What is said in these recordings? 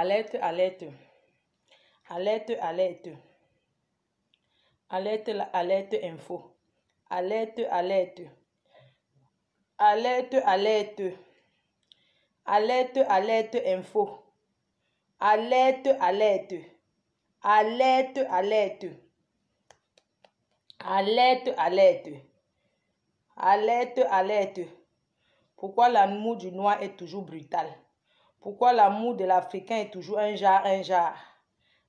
Alerte, alerte. Alerte, alerte. Alerte, alerte info. Alerte, alerte. Alerte, alerte. Alerte, alerte info. Alerte, alerte. Alerte, alerte. Alerte, alerte. Alerte, alerte. Pourquoi l'amour du noir est toujours brutal? Pourquoi l'amour de l'Africain est toujours un jar, un jar?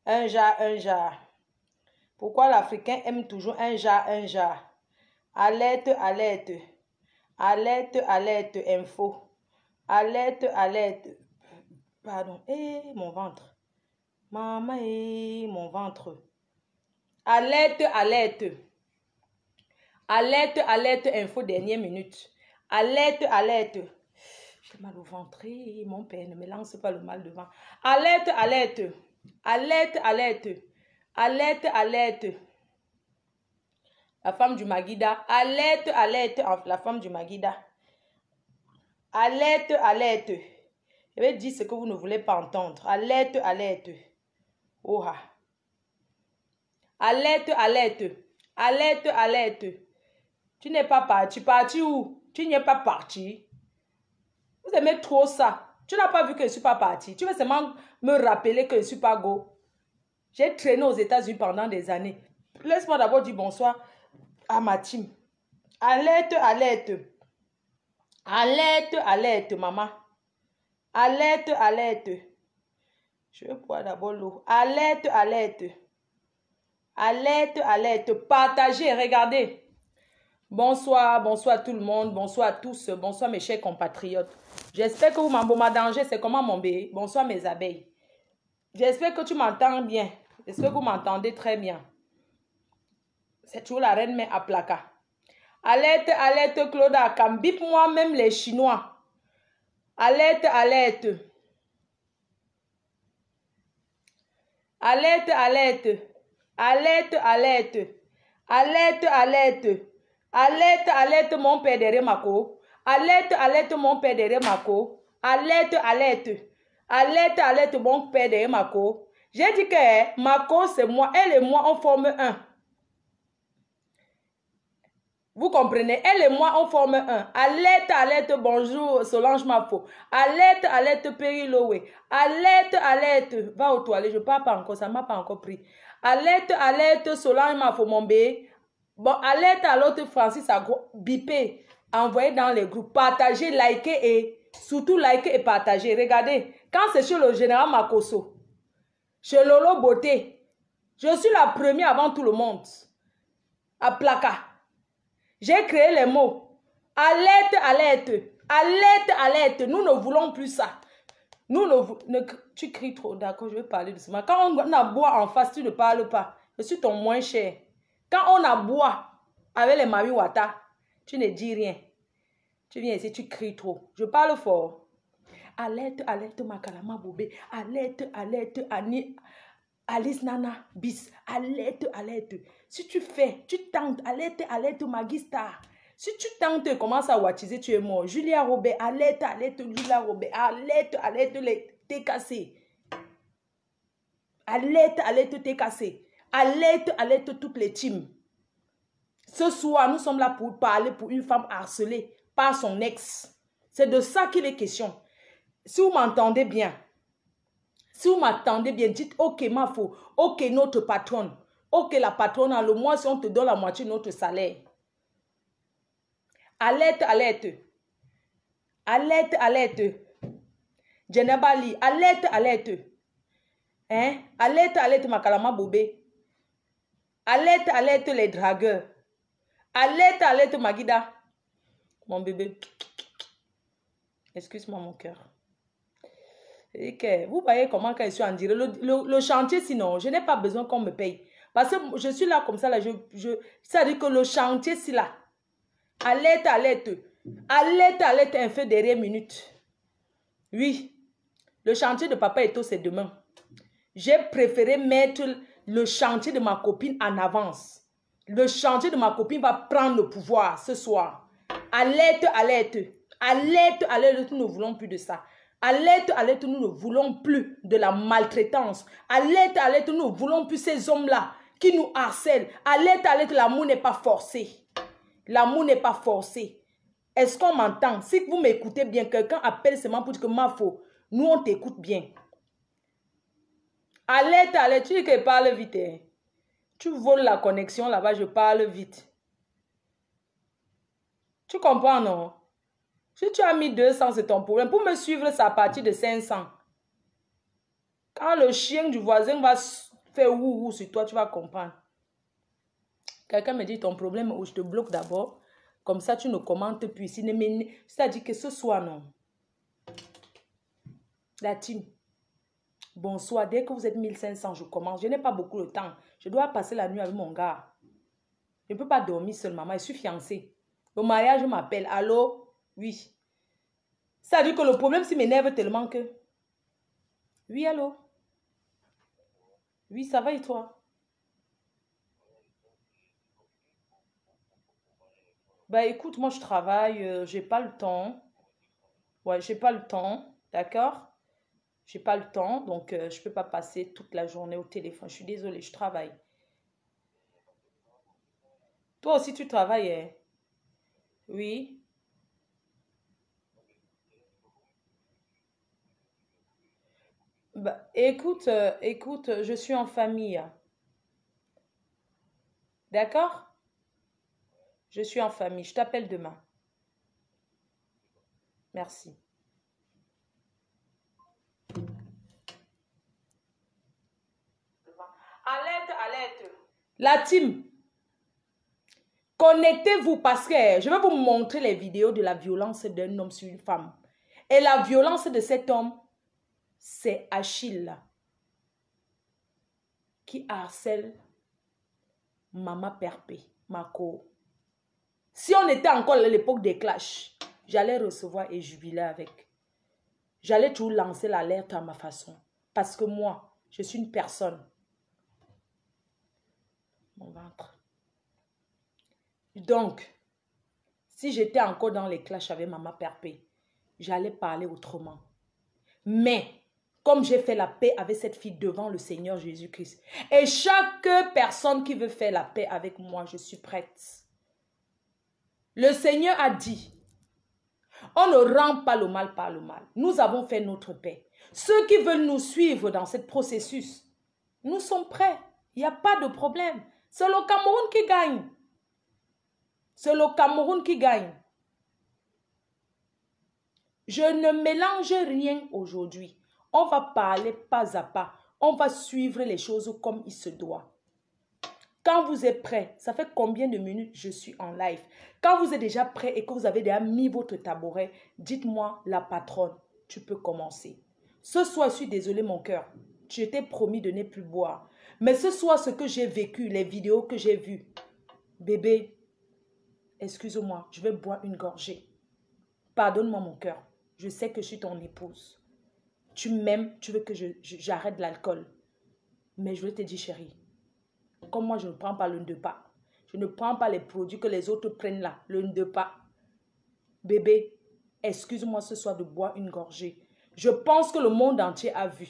Un jar, un jar. Pourquoi l'Africain aime toujours un jar, un jar? Alerte, alerte. Alerte, alerte, info. Alerte, alerte. Pardon. Mon ventre. Maman, mon ventre. Alerte, alerte. Alerte, alerte, info, dernière minute. Alerte, alerte. J'ai mal au ventre. Mon père, ne me lance pas le mal devant. Alerte, alerte. Alerte, alerte. Alerte, alerte. La femme du Maguida. Alerte, alerte. La femme du Maguida. Alerte, alerte. Je vais dire ce que vous ne voulez pas entendre. Alerte, alerte. Oha. Alerte, alerte. Alerte, alerte. Tu n'es pas parti. Parti où? Tu n'y es pas parti. Vous aimez trop ça. Tu n'as pas vu que je ne suis pas parti. Tu veux seulement me rappeler que je ne suis pas go. J'ai traîné aux États-Unis pendant des années. Laisse-moi d'abord dire bonsoir à ma team. Alerte, alerte. Alerte, alerte, maman. Alerte, alerte. Je vais boire d'abord l'eau. Alerte, alerte. Alerte, alerte. Partagez, regardez. Bonsoir, bonsoir tout le monde. Bonsoir à tous. Bonsoir mes chers compatriotes. J'espère que vous m'entendez. C'est comment mon bébé? Bonsoir mes abeilles. J'espère que tu m'entends bien. J'espère que vous m'entendez très bien. C'est toujours la reine mais à placard. Alerte, alerte, Claude Akam. Bip moi-même les Chinois. Alerte, alerte. Alerte, alerte. Alerte, alerte. Alerte, alerte. Alerte, alerte, mon père derrière Mako. Alerte, alerte, mon père derrière Mako. Alerte, alerte. Alerte, alerte, mon père derrière Mako. J'ai dit que Mako, c'est moi. Elle et moi, on forme un. Vous comprenez? Elle et moi, on forme un. Alerte, alerte, bonjour, Solange Mafo. Alerte, alerte, Périloé. Alerte, alerte. Va aux toilettes, je ne parle pas encore, ça ne m'a pas encore pris. Alerte, alerte, Solange Mafo, mon bébé. Bon, alerte à l'autre Francis Agro. Bipé. Envoyez dans les groupes. Partagez, likez et surtout likez et partagez. Regardez, quand c'est chez le général Makosso, chez Lolo Beauté, je suis la première avant tout le monde. À placard. J'ai créé les mots. Alerte, alerte. Alerte, alerte. Nous ne voulons plus ça. Nous ne... Tu cries trop, d'accord, je vais parler doucement. Quand on a bois en face, tu ne parles pas. Je suis ton moins cher. Quand on a bois avec les Mami Wata, tu ne dis rien. Tu viens ici, tu cries trop. Je parle fort. Alerte, alerte, Makalama Bobé. Alerte, alerte, Alice Nana Bis. Alerte, alerte. Si tu fais, tu tentes. Alerte, alerte, Magistar. Si tu tentes et commences à wattiser, tu es mort. Julia Robert. Alerte, alerte, Julia Robert. Alerte, alerte, les TKC. Alerte, alerte, TKC. Alerte, alerte, toutes les teams. Ce soir, nous sommes là pour parler pour une femme harcelée par son ex. C'est de ça qu'il est question. Si vous m'entendez bien, dites ok Mafo, ok notre patronne, ok la patronne, le mois si on te donne la moitié de notre salaire. Alerte, alerte. Alerte, alerte. Djenabali, alerte, alerte. Hein? Alerte, alerte Makalama Bobé. Alerte, alerte les dragueurs. Alerte, alerte Magida. Mon bébé. Excuse-moi mon cœur. Vous voyez comment quand je suis en direct. Le chantier, sinon, je n'ai pas besoin qu'on me paye. Parce que je suis là comme ça. Là, ça veut dire que le chantier, c'est là. Alerte, alerte. Alerte, alerte, un feu derrière minute. Oui. Le chantier de Papa Eto, c'est demain. J'ai préféré mettre le chantier de ma copine en avance. Le chantier de ma copine va prendre le pouvoir ce soir. Alerte, alerte. Alerte, alerte. Nous ne voulons plus de ça. Alerte, alerte, nous ne voulons plus de la maltraitance. Alerte, alerte, nous ne voulons plus ces hommes-là qui nous harcèlent. Alerte, alerte, l'amour n'est pas forcé. L'amour n'est pas forcé. Est-ce qu'on m'entend? Si vous m'écoutez bien, quelqu'un appelle seulement pour dire que ma faute. Nous, on t'écoute bien. Alerte, alerte, tu dis que je parle vite. Hein? Tu voles la connexion là-bas, je parle vite. Tu comprends, non? Si tu as mis 200, c'est ton problème. Pour me suivre, c'est à partir de 500. Quand le chien du voisin va faire ouh sur toi, tu vas comprendre. Quelqu'un me dit ton problème où je te bloque d'abord. Comme ça, tu ne commentes plus. C'est-à-dire que ce soir, non. La team. Bonsoir. Dès que vous êtes 1500, je commence. Je n'ai pas beaucoup de temps. Je dois passer la nuit avec mon gars. Je ne peux pas dormir seule, maman. Je suis fiancée. Au mariage, je m'appelle. Allô? Oui. C'est-à-dire que le problème, s'il m'énerve tellement que... Oui, allô? Oui, ça va et toi? Bah écoute, moi je travaille, j'ai pas le temps. Ouais, j'ai pas le temps, d'accord? J'ai pas le temps, donc je peux pas passer toute la journée au téléphone. Je suis désolée, je travaille. Toi aussi tu travailles, hein? Oui. Bah écoute, écoute, je suis en famille, d'accord? Je suis en famille, je t'appelle demain. Merci. Alerte, alerte. La team, connectez-vous parce que je vais vous montrer les vidéos de la violence d'un homme sur une femme. Et la violence de cet homme, c'est Achille qui harcèle Maman Perpé, Mako. Si on était encore à l'époque des clashs, j'allais recevoir et jubiler avec. J'allais toujours lancer l'alerte à ma façon. Parce que moi, je suis une personne. Mon ventre. Donc, si j'étais encore dans les clashs avec Maman Perpé, j'allais parler autrement. Mais, comme j'ai fait la paix avec cette fille devant le Seigneur Jésus-Christ, et chaque personne qui veut faire la paix avec moi, je suis prête. Le Seigneur a dit, on ne rend pas le mal par le mal. Nous avons fait notre paix. Ceux qui veulent nous suivre dans ce processus, nous sommes prêts. Il n'y a pas de problème. C'est le Cameroun qui gagne. C'est le Cameroun qui gagne. Je ne mélange rien aujourd'hui. On va parler pas à pas. On va suivre les choses comme il se doit. Quand vous êtes prêt, ça fait combien de minutes je suis en live? Quand vous êtes déjà prêt et que vous avez déjà mis votre tabouret, dites-moi, la patronne, tu peux commencer. Ce soir, je suis désolée mon cœur. Je t'ai promis de ne plus boire. Mais ce soir, ce que j'ai vécu, les vidéos que j'ai vues, bébé, excuse-moi, je vais boire une gorgée. Pardonne-moi mon cœur. Je sais que je suis ton épouse. Tu m'aimes, tu veux que j'arrête l'alcool. Mais je vais te dire, chérie, comme moi, je ne prends pas le de pas. Je ne prends pas les produits que les autres prennent là, le de pas. Bébé, excuse-moi ce soir de boire une gorgée. Je pense que le monde entier a vu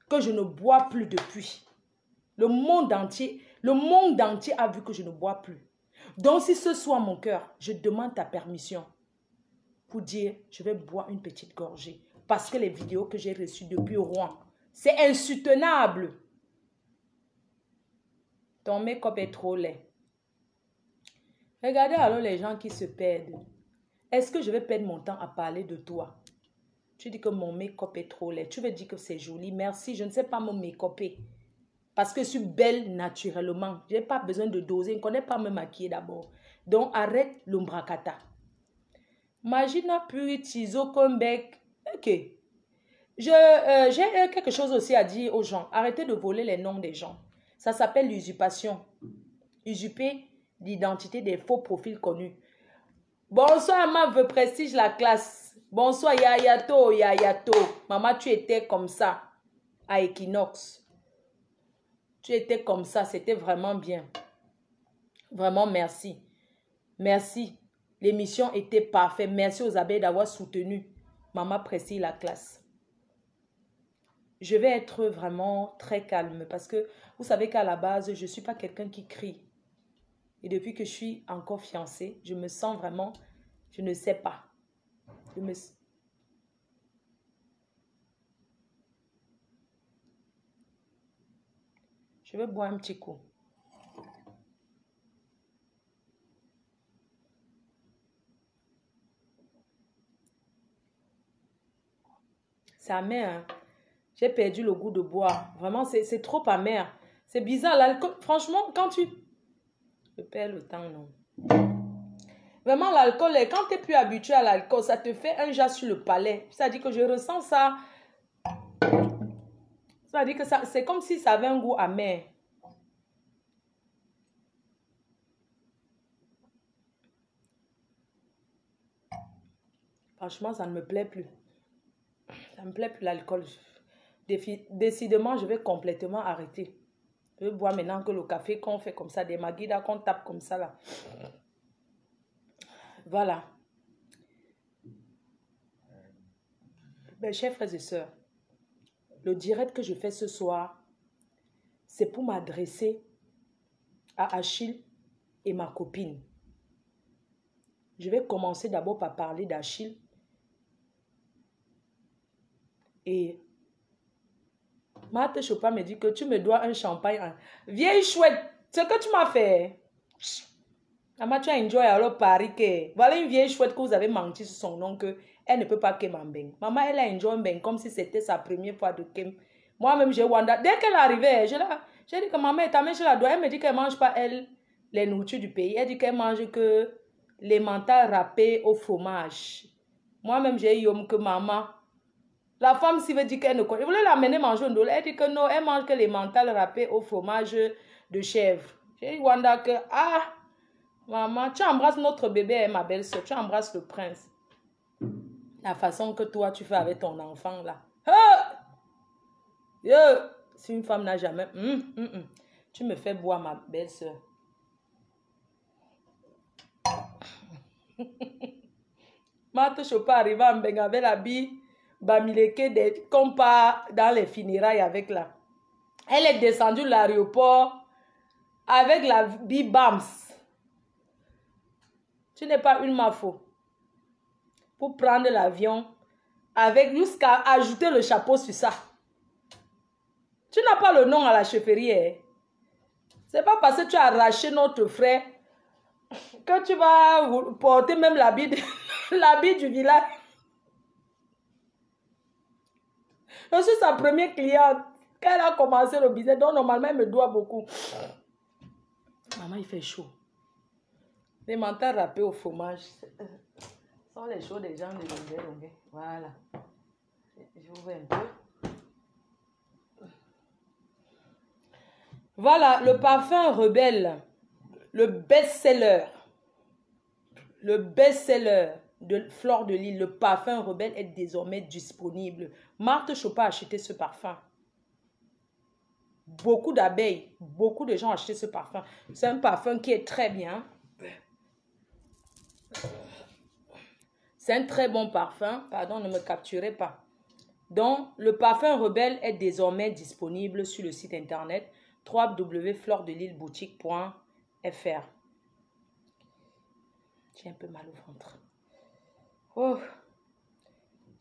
que je ne bois plus depuis. Le monde entier a vu que je ne bois plus. Donc si ce soir, mon cœur, je demande ta permission pour dire, je vais boire une petite gorgée. Parce que les vidéos que j'ai reçues depuis Rouen, c'est insoutenable. Ton make-up est trop laid. Regardez alors les gens qui se perdent. Est-ce que je vais perdre mon temps à parler de toi? Tu dis que mon make-up est trop laid. Tu veux dire que c'est joli. Merci, je ne sais pas me make-upper. Parce que je suis belle naturellement. Je n'ai pas besoin de doser. Je ne connais pas me maquiller d'abord. Donc arrête l'ombracata. Magina puri tizo comeback. Ok. J'ai quelque chose aussi à dire aux gens. Arrêtez de voler les noms des gens. Ça s'appelle l'usurpation. Usurper l'identité des faux profils connus. Bonsoir, ma veut prestige la classe. Bonsoir, Yayato, Yayato. Maman, tu étais comme ça à Equinox. Tu étais comme ça, c'était vraiment bien. Vraiment, merci. Merci. L'émission était parfaite. Merci aux abeilles d'avoir soutenu Maman prestige la classe. je vais être vraiment très calme parce que vous savez qu'à la base, je ne suis pas quelqu'un qui crie. Et depuis que je suis encore fiancée, je me sens vraiment, je ne sais pas. Je me... Je vais boire un petit coup. C'est amer, hein. J'ai perdu le goût de boire. Vraiment, c'est trop amer. C'est bizarre. L'alcool, franchement, quand tu... Je perds le temps, non. Vraiment, l'alcool, quand tu n'es plus habitué à l'alcool, ça te fait un jas sur le palais. C'est-à-dire que je ressens ça. C'est-à-dire que ça, c'est comme si ça avait un goût amer. Franchement, ça ne me plaît plus. Ça ne me plaît plus l'alcool. Décidément, je vais complètement arrêter. Je vais boire maintenant que le café qu'on fait comme ça, des maguidas qu'on tape comme ça là. Voilà. Mes chers frères et sœurs, le direct que je fais ce soir, c'est pour m'adresser à Achille et ma copine. Je vais commencer d'abord par parler d'Achille. Et Marthe Chopin me dit que tu me dois un champagne. Vieille chouette, ce que tu m'as fait. Maman, tu as enjoy alors Paris que. Voilà une vieille chouette que vous avez menti sur son nom que elle ne peut pas kem en beng. Maman, elle a enjoy beng comme si c'était sa première fois de kem. Moi-même, j'ai wanda. Dès qu'elle arrivait, j'ai dit que maman, ta main sur la doigt. Elle me dit qu'elle ne mange pas, elle, les nourritures du pays. Elle dit qu'elle mange que les mentales râpés au fromage. Moi-même, j'ai eu que maman. La femme, s'il veut dire qu'elle ne connaît. Elle voulait l'amener manger un dollar. Elle dit que non, elle mange que les mentales râpés au fromage de chèvre. J'ai dit wanda que, ah. Maman, tu embrasses notre bébé, ma belle-soeur. Tu embrasses le prince. La façon que toi, tu fais avec ton enfant, là. Ah! Si une femme n'a jamais... Tu me fais boire, ma belle-soeur. Marthe Chopin arrive en Beng avec la bille Bamileke qu'on part dans les funérailles avec là. Elle est descendue de l'aéroport avec la bille Bams. Tu n'es pas une mafo. Pour prendre l'avion avec jusqu'à ajouter le chapeau sur ça. Tu n'as pas le nom à la chefferie. Hein? C'est pas parce que tu as arraché notre frère que tu vas porter même l'habit du village. Je suis sa première cliente. Quand elle a commencé le business, donc normalement elle me doit beaucoup. Maman, il fait chaud. Les mentales râpés au fromage. Ce sont les choses des gens de Longueuil. Voilà. Je vous vois un peu. Voilà, le parfum Rebelle, le best-seller de Fleur de Lys, le parfum Rebelle est désormais disponible. Marthe Chopin a acheté ce parfum. Beaucoup d'abeilles, beaucoup de gens ont acheté ce parfum. C'est un parfum qui est très bien. C'est un très bon parfum. Pardon, ne me capturez pas. Donc, le parfum Rebelle est désormais disponible sur le site internet www.fleurdelysboutique.fr. J'ai un peu mal au ventre. Oh,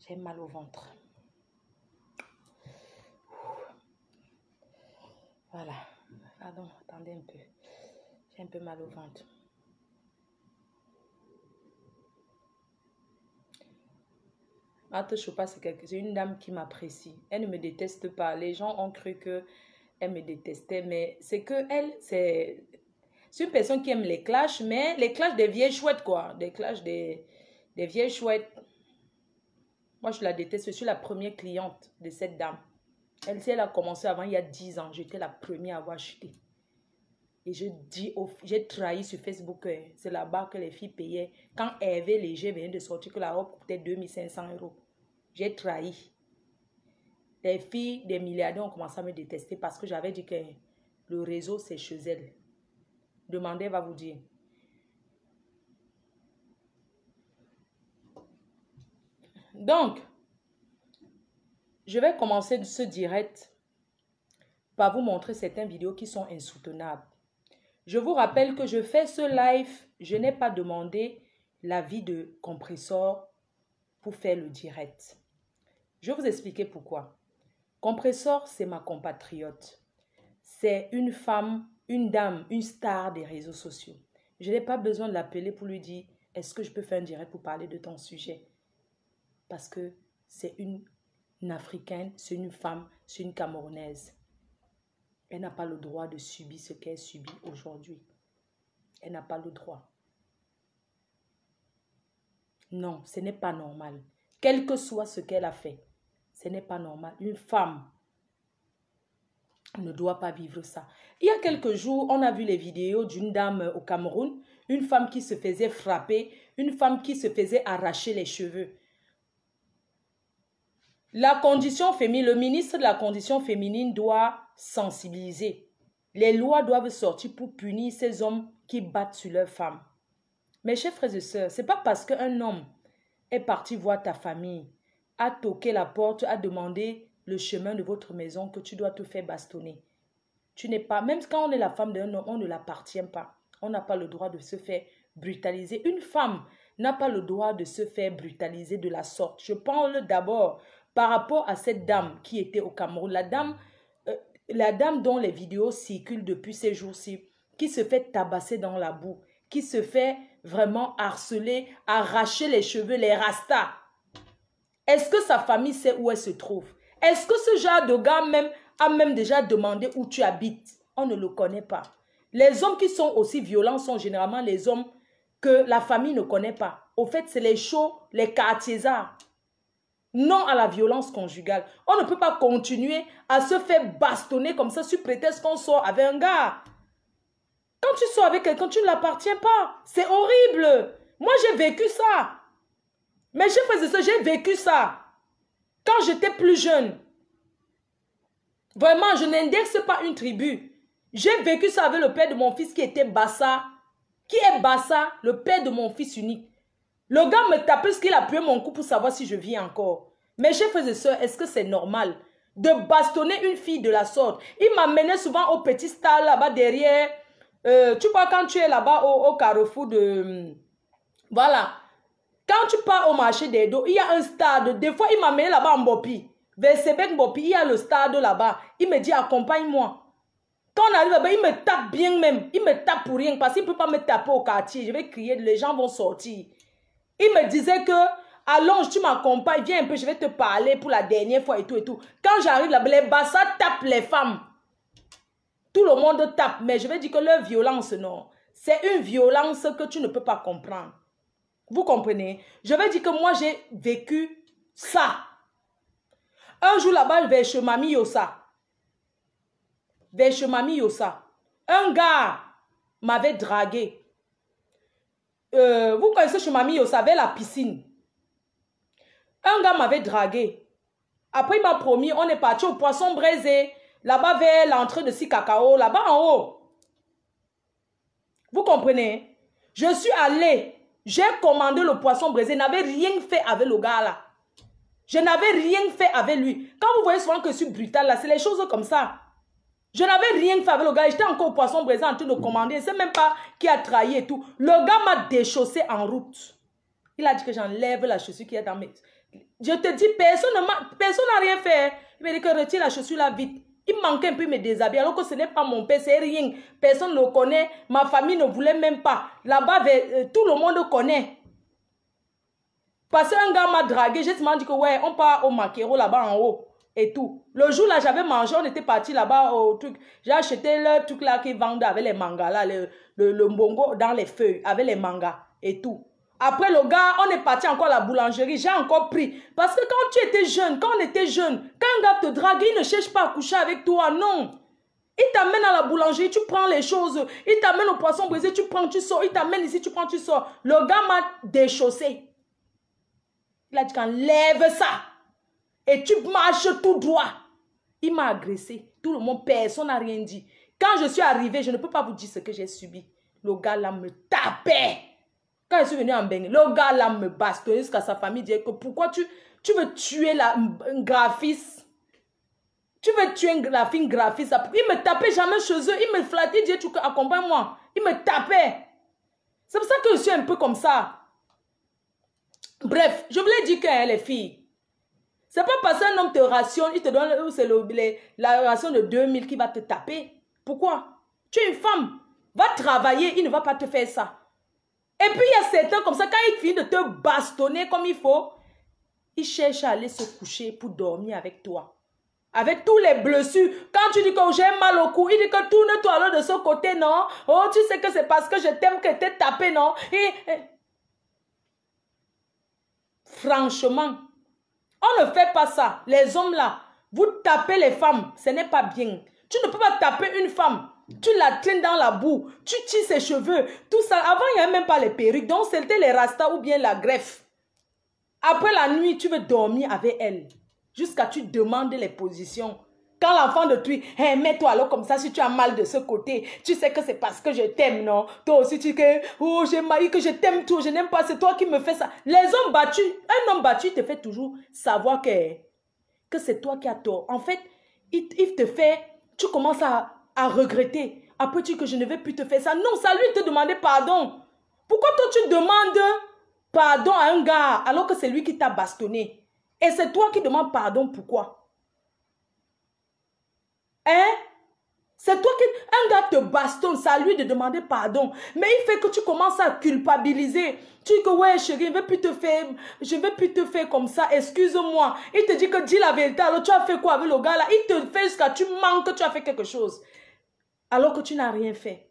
j'ai mal au ventre. Voilà. Pardon, attendez un peu. J'ai un peu mal au ventre. Marthe Chopin, c'est une dame qui m'apprécie. Elle ne me déteste pas. Les gens ont cru qu'elle me détestait, mais c'est que elle, c'est une personne qui aime les clashs, mais les clashs des vieilles chouettes, quoi. Des clashs des vieilles chouettes. Moi, je la déteste. Je suis la première cliente de cette dame. Elle, si elle a commencé avant, il y a 10 ans, j'étais la première à avoir acheté. Et j'ai trahi sur Facebook, c'est là-bas que les filles payaient. Quand Hervé Léger venait de sortir, que la robe coûtait 2500 €. J'ai trahi. Les filles des milliardaires ont commencé à me détester parce que j'avais dit que le réseau, c'est chez elles. Demandez, va vous dire. Donc, Je vais commencer ce direct par vous montrer certaines vidéos qui sont insoutenables. Je vous rappelle que je fais ce live, je n'ai pas demandé l'avis de Compressor pour faire le direct. Je vais vous expliquer pourquoi. Compressor, c'est ma compatriote. C'est une femme, une dame, une star des réseaux sociaux. Je n'ai pas besoin de l'appeler pour lui dire « Est-ce que je peux faire un direct pour parler de ton sujet ?» Parce que c'est une Africaine, c'est une femme, c'est une Camerounaise. Elle n'a pas le droit de subir ce qu'elle subit aujourd'hui. Elle n'a pas le droit. Non, ce n'est pas normal. Quel que soit ce qu'elle a fait, ce n'est pas normal. Une femme ne doit pas vivre ça. Il y a quelques jours, on a vu les vidéos d'une dame au Cameroun, une femme qui se faisait frapper, une femme qui se faisait arracher les cheveux. La condition féminine, le ministre de la condition féminine doit sensibiliser. Les lois doivent sortir pour punir ces hommes qui battent sur leurs femmes. Mes chers frères et sœurs, ce n'est pas parce qu'un homme est parti voir ta famille, a toqué la porte, a demandé le chemin de votre maison que tu dois te faire bastonner. Tu n'es pas, même quand on est la femme d'un homme, on ne l'appartient pas. On n'a pas le droit de se faire brutaliser. Une femme n'a pas le droit de se faire brutaliser de la sorte. Je parle d'abord par rapport à cette dame qui était au Cameroun. La dame dont les vidéos circulent depuis ces jours-ci, qui se fait tabasser dans la boue, qui se fait vraiment harceler, arracher les cheveux, les rastas. Est-ce que sa famille sait où elle se trouve? Est-ce que ce genre de gars même a même déjà demandé où tu habites? On ne le connaît pas. Les hommes qui sont aussi violents sont généralement les hommes que la famille ne connaît pas. Au fait, c'est les chauds, les quartiers-arts. Non à la violence conjugale. On ne peut pas continuer à se faire bastonner comme ça sous prétexte qu'on sort avec un gars. Quand tu sors avec quelqu'un, tu ne l'appartiens pas. C'est horrible. Moi, j'ai vécu ça. Mais chers frères et sœurs, j'ai vécu ça. Quand j'étais plus jeune. Vraiment, je n'indexe pas une tribu. J'ai vécu ça avec le père de mon fils qui était Bassa. Qui est Bassa, le père de mon fils unique. Le gars me tapait parce qu'il a appuyé mon cou pour savoir si je vis encore. Mais chers frères et sœurs, est-ce que c'est normal de bastonner une fille de la sorte? Il m'amenait souvent au petit stade là-bas derrière. Tu vois, quand tu es là-bas au carrefour de... Voilà. Quand tu pars au marché des dos, il y a un stade. Des fois, il m'amène là-bas en Bopi. Vers Sebek Bopi, il y a le stade là-bas. Il me dit, accompagne-moi. Quand on arrive là-bas, il me tape bien même. Il me tape pour rien parce qu'il ne peut pas me taper au quartier. Je vais crier, les gens vont sortir. Il me disait que, allonge, tu m'accompagnes, viens un peu, je vais te parler pour la dernière fois et tout et tout. Quand j'arrive là-bas, les bassas tapent les femmes. Tout le monde tape, mais je vais dire que leur violence, non. C'est une violence que tu ne peux pas comprendre. Vous comprenez? Je vais dire que moi, j'ai vécu ça. Un jour là-bas, vers chez Mamie Yossa. Vers chez Mamie Yossa. Un gars m'avait dragué. Vous connaissez chez Mamie Yossa, vers la piscine. Un gars m'avait dragué. Après, il m'a promis, on est parti au poisson braisé. Là-bas, vers l'entrée de Sikakao, là-bas en haut. Vous comprenez? Je suis allé. J'ai commandé le poisson braisé. Je n'avais rien fait avec le gars là. Je n'avais rien fait avec lui. Quand vous voyez souvent que je suis brutale là, c'est les choses comme ça. Je n'avais rien fait avec le gars. J'étais encore au poisson braisé en train de commander. Je ne sais même pas qui a trahi et tout. Le gars m'a déchaussé en route. Il a dit que j'enlève la chaussure qui est dans mes... Je te dis, personne n'a rien fait. Il m'a dit que retire la chaussure là vite. Il manquait un peu me déshabiller alors que ce n'est pas mon père, c'est rien. Personne ne le connaît. Ma famille ne voulait même pas. Là-bas, tout le monde connaît. Parce qu'un gars m'a dragué, j'ai dit que ouais, on part au maquereau là-bas en haut et tout. Le jour là, j'avais mangé, on était parti là-bas au truc. J'ai acheté le truc là qui vendent avec les mangas là, le mbongo dans les feuilles, avec les mangas et tout. Après le gars, on est parti encore à la boulangerie, j'ai encore pris. Parce que quand tu étais jeune, quand on était jeune, quand un gars te drague, il ne cherche pas à coucher avec toi, non. Il t'amène à la boulangerie, tu prends les choses. Il t'amène au poisson brisé, tu prends, tu sors. Il t'amène ici, tu prends, tu sors. Le gars m'a déchaussé. Il a dit qu'enlève ça. Et tu marches tout droit. Il m'a agressé. Tout le monde, personne n'a rien dit. Quand je suis arrivée, je ne peux pas vous dire ce que j'ai subi. Le gars là me tapait. Quand je suis venue en Bengue, le gars là me bastonnait jusqu'à sa famille disait que pourquoi tu veux tuer un graphiste. Tu veux tuer la fille graphiste. Il me tapait jamais chez eux. Il me flattait. Il disait, tu accompagne-moi. Il me tapait. C'est pour ça que je suis un peu comme ça. Bref, je voulais dire que les filles, c'est pas parce qu'un homme te rationne, il te donne, c'est la ration de 2000 qui va te taper. Pourquoi? Tu es une femme. Va travailler, il ne va pas te faire ça. Et puis il y a certains comme ça, quand il finit de te bastonner comme il faut, il cherche à aller se coucher pour dormir avec toi. Avec tous les blessures. Quand tu dis que j'ai mal au cou, il dit que tourne-toi alors de ce côté, non? Oh, tu sais que c'est parce que je t'aime que t'es tapé, non? Franchement, on ne fait pas ça. Les hommes là, vous tapez les femmes, ce n'est pas bien. Tu ne peux pas taper une femme. Tu la traînes dans la boue. Tu tires ses cheveux. Tout ça. Avant, il n'y avait même pas les perruques. Donc, c'était les rastas ou bien la greffe. Après la nuit, tu veux dormir avec elle. Jusqu'à tu demandes les positions. Quand l'enfant de toi, hey, mets-toi alors comme ça si tu as mal de ce côté. Tu sais que c'est parce que je t'aime, non? Toi aussi, tu dis que, oh, j'ai marié, que je t'aime tout, je n'aime pas, c'est toi qui me fais ça. Les hommes battus, un homme battu te fait toujours savoir que c'est toi qui as tort. En fait, il te fait, tu commences à regretter. Après, tu dis que je ne vais plus te faire ça. Non, ça lui te demander pardon. Pourquoi toi tu demandes pardon à un gars alors que c'est lui qui t'a bastonné? Et c'est toi qui demandes pardon, pourquoi? Hein? C'est toi qui... Un gars te bastonne, c'est à lui de demander pardon. Mais il fait que tu commences à culpabiliser. Tu dis que ouais chérie, je ne vais plus te faire comme ça, excuse-moi. Il te dit que dis la vérité, alors tu as fait quoi avec le gars là? Il te fait jusqu'à tu manques que tu as fait quelque chose. Alors que tu n'as rien fait.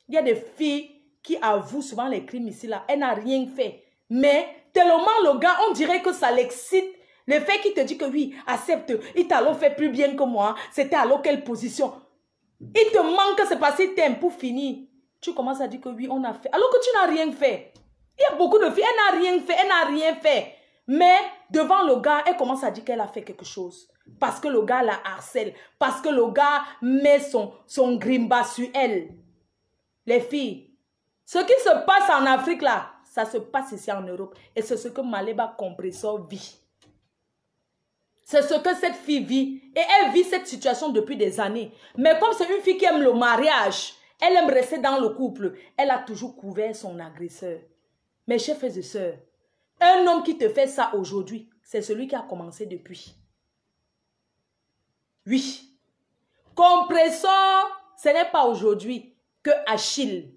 Il y a des filles qui avouent souvent les crimes ici là. Elle n'a rien fait. Mais tellement le gars, on dirait que ça l'excite. Le fait qu'il te dit que oui, accepte, il t'a alors fait plus bien que moi. C'était alors quelle position? Il te manque, c'est parce qu'il t'aime pour finir. Tu commences à dire que oui, on a fait. Alors que tu n'as rien fait. Il y a beaucoup de filles, elle n'a rien fait, elle n'a rien fait. Mais devant le gars, elle commence à dire qu'elle a fait quelque chose. Parce que le gars la harcèle. Parce que le gars met son grimba sur elle. Les filles, ce qui se passe en Afrique là, ça se passe ici en Europe. Et c'est ce que Maleba Compressor vit. C'est ce que cette fille vit. Et elle vit cette situation depuis des années. Mais comme c'est une fille qui aime le mariage, elle aime rester dans le couple, elle a toujours couvert son agresseur. Mes chers frères et sœurs, un homme qui te fait ça aujourd'hui, c'est celui qui a commencé depuis. Oui. Compressor, ce n'est pas aujourd'hui que Achille.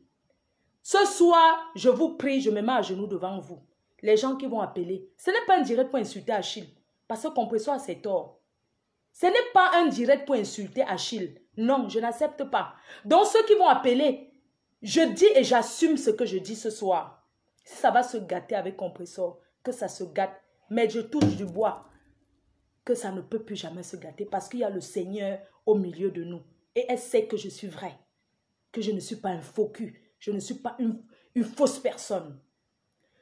Ce soir, je vous prie, je me mets à genoux devant vous. Les gens qui vont appeler, ce n'est pas un direct pour insulter Achille. Parce que Compressor a ses torts. Ce n'est pas un direct pour insulter Achille. Non, je n'accepte pas. Donc ceux qui vont appeler, je dis et j'assume ce que je dis ce soir. Si ça va se gâter avec Compressor, que ça se gâte. Mais je touche du bois. Que ça ne peut plus jamais se gâter. Parce qu'il y a le Seigneur au milieu de nous. Et elle sait que je suis vrai. Que je ne suis pas un faux cul. Je ne suis pas une fausse personne.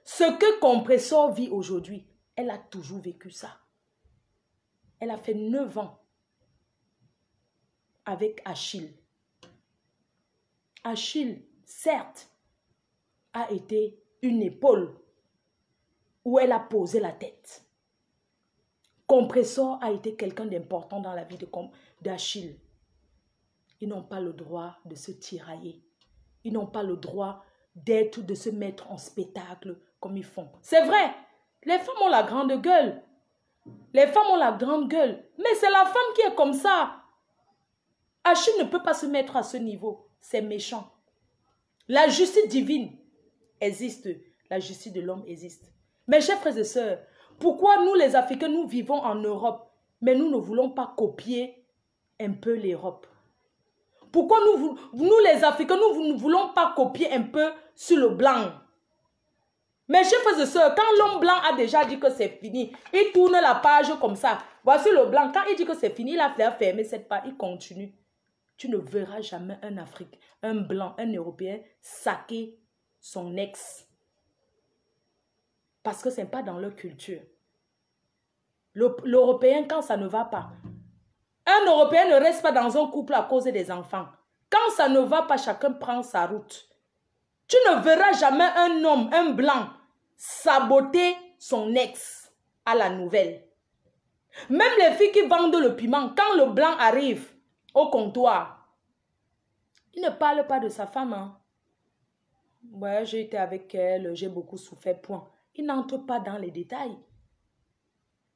Ce que Compressor vit aujourd'hui, elle a toujours vécu ça. Elle a fait 9 ans avec Achille. Achille, certes, a été une épaule où elle a posé la tête. Compressor a été quelqu'un d'important dans la vie d'Achille. Ils n'ont pas le droit de se tirailler. Ils n'ont pas le droit d'être ou de se mettre en spectacle comme ils font. C'est vrai, les femmes ont la grande gueule. Les femmes ont la grande gueule. Mais c'est la femme qui est comme ça. Achille ne peut pas se mettre à ce niveau. C'est méchant. La justice divine existe. La justice de l'homme existe. Mes chers frères et sœurs, pourquoi nous les Africains, nous vivons en Europe, mais nous ne voulons pas copier un peu l'Europe? Pourquoi nous les Africains, nous ne voulons pas copier un peu sur le blanc? Mes chers frères et sœurs, quand l'homme blanc a déjà dit que c'est fini, il tourne la page comme ça. Voici le blanc. Quand il dit que c'est fini, il a fermé cette page, il continue. Tu ne verras jamais un Africain, un blanc, un Européen saquer son ex. Parce que ce n'est pas dans leur culture. L'Européen, quand ça ne va pas, un Européen ne reste pas dans un couple à cause des enfants. Quand ça ne va pas, chacun prend sa route. Tu ne verras jamais un homme, un blanc, saboter son ex à la nouvelle. Même les filles qui vendent le piment, quand le blanc arrive au comptoir, il ne parle pas de sa femme. Hein. Ouais, j'ai été avec elle, j'ai beaucoup souffert, point. Il n'entre pas dans les détails.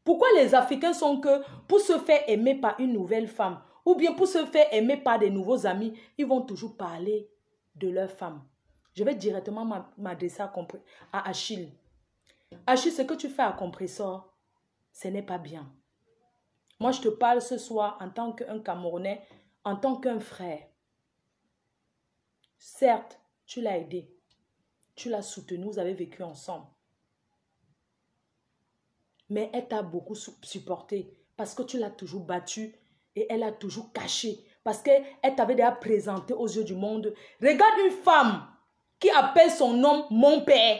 Pourquoi les Africains sont que pour se faire aimer par une nouvelle femme ou bien pour se faire aimer par des nouveaux amis, ils vont toujours parler de leur femme. Je vais directement m'adresser à Achille. Achille, ce que tu fais à Compressor, ce n'est pas bien. Moi, je te parle ce soir en tant qu'un Camerounais, en tant qu'un frère. Certes, tu l'as aidé. Tu l'as soutenu, vous avez vécu ensemble. Mais elle t'a beaucoup supporté parce que tu l'as toujours battu et elle a toujours caché. Parce qu'elle t'avait déjà présenté aux yeux du monde. Regarde une femme qui appelle son homme mon père.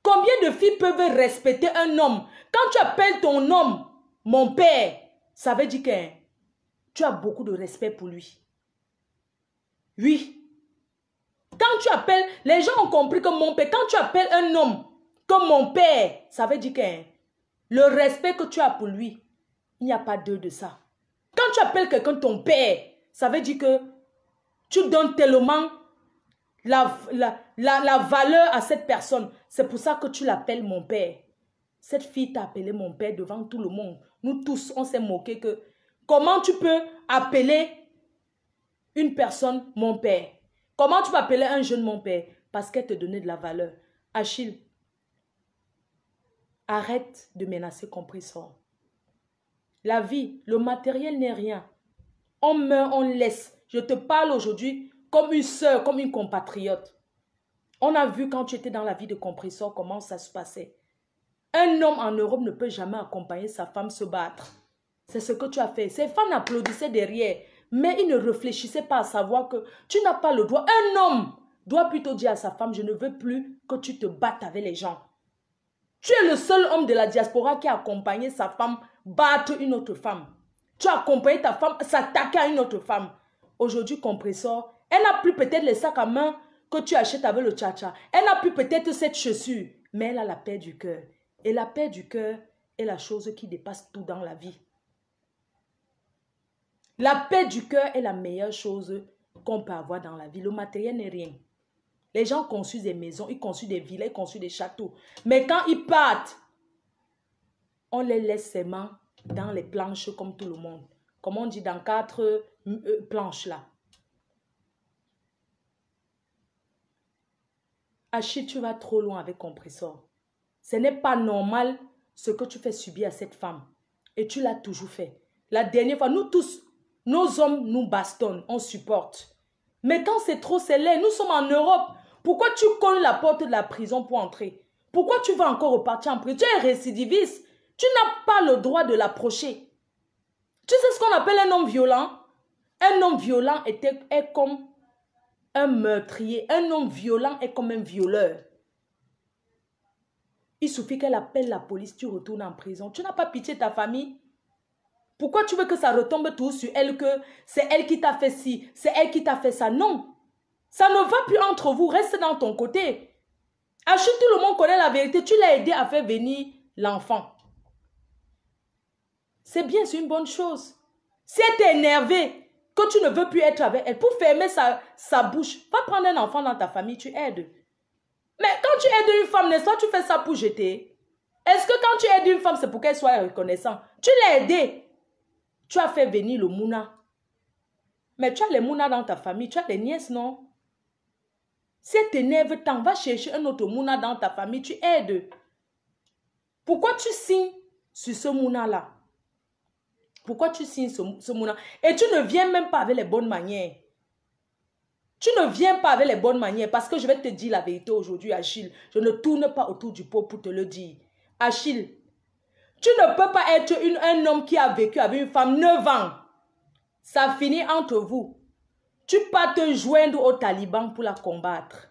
Combien de filles peuvent respecter un homme? Quand tu appelles ton homme mon père, ça veut dire que tu as beaucoup de respect pour lui. Oui. Quand tu appelles, les gens ont compris que mon père, quand tu appelles un homme comme mon père, ça veut dire que le respect que tu as pour lui, il n'y a pas deux de ça. Quand tu appelles quelqu'un ton père, ça veut dire que tu donnes tellement la valeur à cette personne. C'est pour ça que tu l'appelles mon père. Cette fille t'a appelé mon père devant tout le monde. Nous tous, on s'est moqué que comment tu peux appeler une personne mon père? Comment tu peux appeler un jeune mon père? Parce qu'elle te donnait de la valeur. Achille, arrête de menacer Compressor. La vie, le matériel n'est rien. On meurt, on laisse. Je te parle aujourd'hui comme une soeur, comme une compatriote. On a vu quand tu étais dans la vie de Compressor comment ça se passait. Un homme en Europe ne peut jamais accompagner sa femme se battre. C'est ce que tu as fait. Ces femmes applaudissaient derrière, mais ils ne réfléchissaient pas à savoir que tu n'as pas le droit. Un homme doit plutôt dire à sa femme, je ne veux plus que tu te battes avec les gens. Tu es le seul homme de la diaspora qui a accompagné sa femme battre une autre femme. Tu as accompagné ta femme s'attaquer à une autre femme. Aujourd'hui, Compressor, elle n'a plus peut-être les sacs à main que tu achètes avec le tcha-tcha. Elle n'a plus peut-être cette chaussure, mais elle a la paix du cœur. Et la paix du cœur est la chose qui dépasse tout dans la vie. La paix du cœur est la meilleure chose qu'on peut avoir dans la vie. Le matériel n'est rien. Les gens construisent des maisons, ils construisent des villas, ils construisent des châteaux. Mais quand ils partent, on les laisse seulement dans les planches comme tout le monde. Comme on dit dans 4 planches là. Achille, tu vas trop loin avec Compressor. Ce n'est pas normal ce que tu fais subir à cette femme. Et tu l'as toujours fait. La dernière fois, nous tous, nos hommes nous bastonnent, on supporte. Mais quand c'est trop, c'est laid. Nous sommes en Europe. Pourquoi tu colles la porte de la prison pour entrer? Pourquoi tu vas encore repartir en prison? Tu es récidiviste. Tu n'as pas le droit de l'approcher. Tu sais ce qu'on appelle un homme violent? Un homme violent est comme un meurtrier. Un homme violent est comme un violeur. Il suffit qu'elle appelle la police, tu retournes en prison. Tu n'as pas pitié de ta famille? Pourquoi tu veux que ça retombe tout sur elle, que c'est elle qui t'a fait ci, c'est elle qui t'a fait ça? Non. Ça ne va plus entre vous, reste dans ton côté. Achille, tout le monde connaît la vérité. Tu l'as aidé à faire venir l'enfant. C'est bien, c'est une bonne chose. Si elle t'est énervée, que tu ne veux plus être avec elle, pour fermer sa bouche, va prendre un enfant dans ta famille, tu aides. Mais quand tu aides une femme, n'est-ce pas, tu fais ça pour jeter? Est-ce que quand tu aides une femme, c'est pour qu'elle soit reconnaissante? Tu l'as aidée. Tu as fait venir le mouna. Mais tu as les mouna dans ta famille, tu as les nièces, non? Si elle t'énerve tant, va chercher un autre mouna dans ta famille, tu aides. Pourquoi tu signes sur ce mouna-là? Pourquoi tu signes ce mouna? Et tu ne viens même pas avec les bonnes manières. Tu ne viens pas avec les bonnes manières parce que je vais te dire la vérité aujourd'hui, Achille. Je ne tourne pas autour du pot pour te le dire. Achille, tu ne peux pas être un homme qui a vécu avec une femme 9 ans. Ça finit entre vous. Tu peux te joindre aux talibans pour la combattre.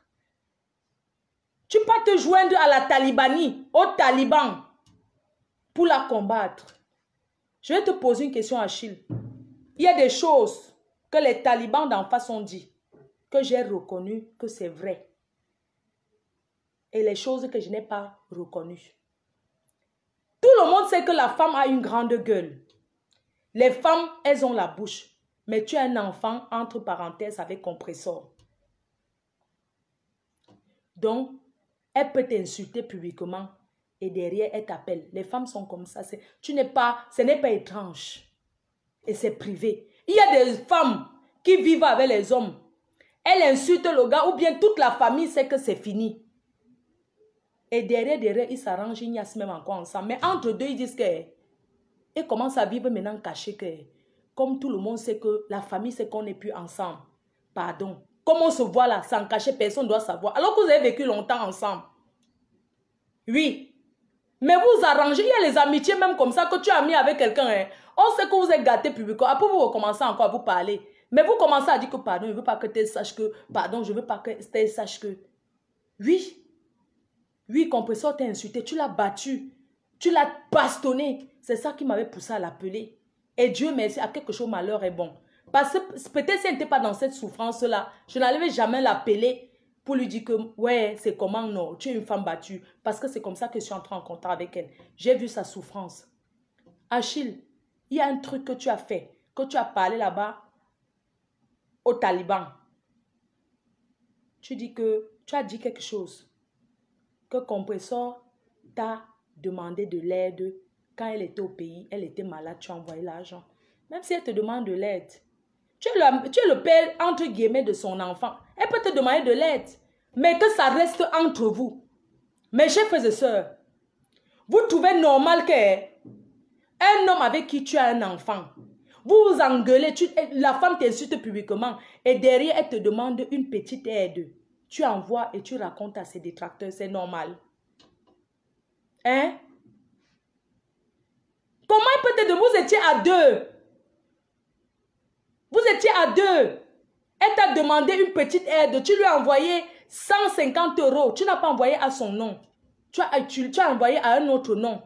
Tu peux te joindre à la talibanie, aux talibans, pour la combattre. Je vais te poser une question, Achille. Il y a des choses que les talibans d'en face ont dit, que j'ai reconnu que c'est vrai. Et les choses que je n'ai pas reconnues. Tout le monde sait que la femme a une grande gueule. Les femmes, elles ont la bouche. Mais tu as un enfant, entre parenthèses, avec compresseur. Donc, elle peut t'insulter publiquement et derrière, elle t'appelle. Les femmes sont comme ça. Ce n'est pas étrange. Et c'est privé. Il y a des femmes qui vivent avec les hommes. Elles insultent le gars ou bien toute la famille sait que c'est fini. Et derrière, ils s'arrangent, ils n'y a même encore ensemble. Mais entre deux, ils disent que... Ils commencent à vivre maintenant cachés que... Comme tout le monde sait que la famille sait qu'on n'est plus ensemble. Pardon. Comme on se voit là, sans cacher, personne ne doit savoir. Alors que vous avez vécu longtemps ensemble. Oui. Mais vous arrangez, il y a les amitiés même comme ça que tu as mis avec quelqu'un. Hein. On sait que vous êtes gâté publiquement. Après, vous recommencez encore à vous parler. Mais vous commencez à dire que pardon, je ne veux pas que tu saches que... Pardon, je ne veux pas que tu saches que... Oui. Oui, compresseur t'a insulté, tu l'as battu. Tu l'as bastonné. C'est ça qui m'avait poussé à l'appeler. Et Dieu merci, à quelque chose, malheur est bon. Parce que peut-être si elle n'était pas dans cette souffrance-là, je n'allais jamais l'appeler pour lui dire que, ouais, c'est comment, non, tu es une femme battue. Parce que c'est comme ça que je suis entrée en contact avec elle. J'ai vu sa souffrance. Achille, il y a un truc que tu as fait, que tu as parlé là-bas aux talibans. Tu as dit quelque chose. Que compresseur t'a demandé de l'aide quand elle était au pays, elle était malade, tu as envoyé l'argent. Même si elle te demande de l'aide, tu es le père, entre guillemets, de son enfant. Elle peut te demander de l'aide, mais que ça reste entre vous. Mes chers frères et sœurs, vous trouvez normal qu'un homme avec qui tu as un enfant, vous vous engueulez, la femme t'insulte publiquement et derrière, elle te demande une petite aide. Tu envoies et tu racontes à ses détracteurs, c'est normal. Hein? Comment il peut te demander? Vous étiez à deux. Vous étiez à deux. Elle t'a demandé une petite aide. Tu lui as envoyé 150 €. Tu n'as pas envoyé à son nom. Tu as envoyé à un autre nom.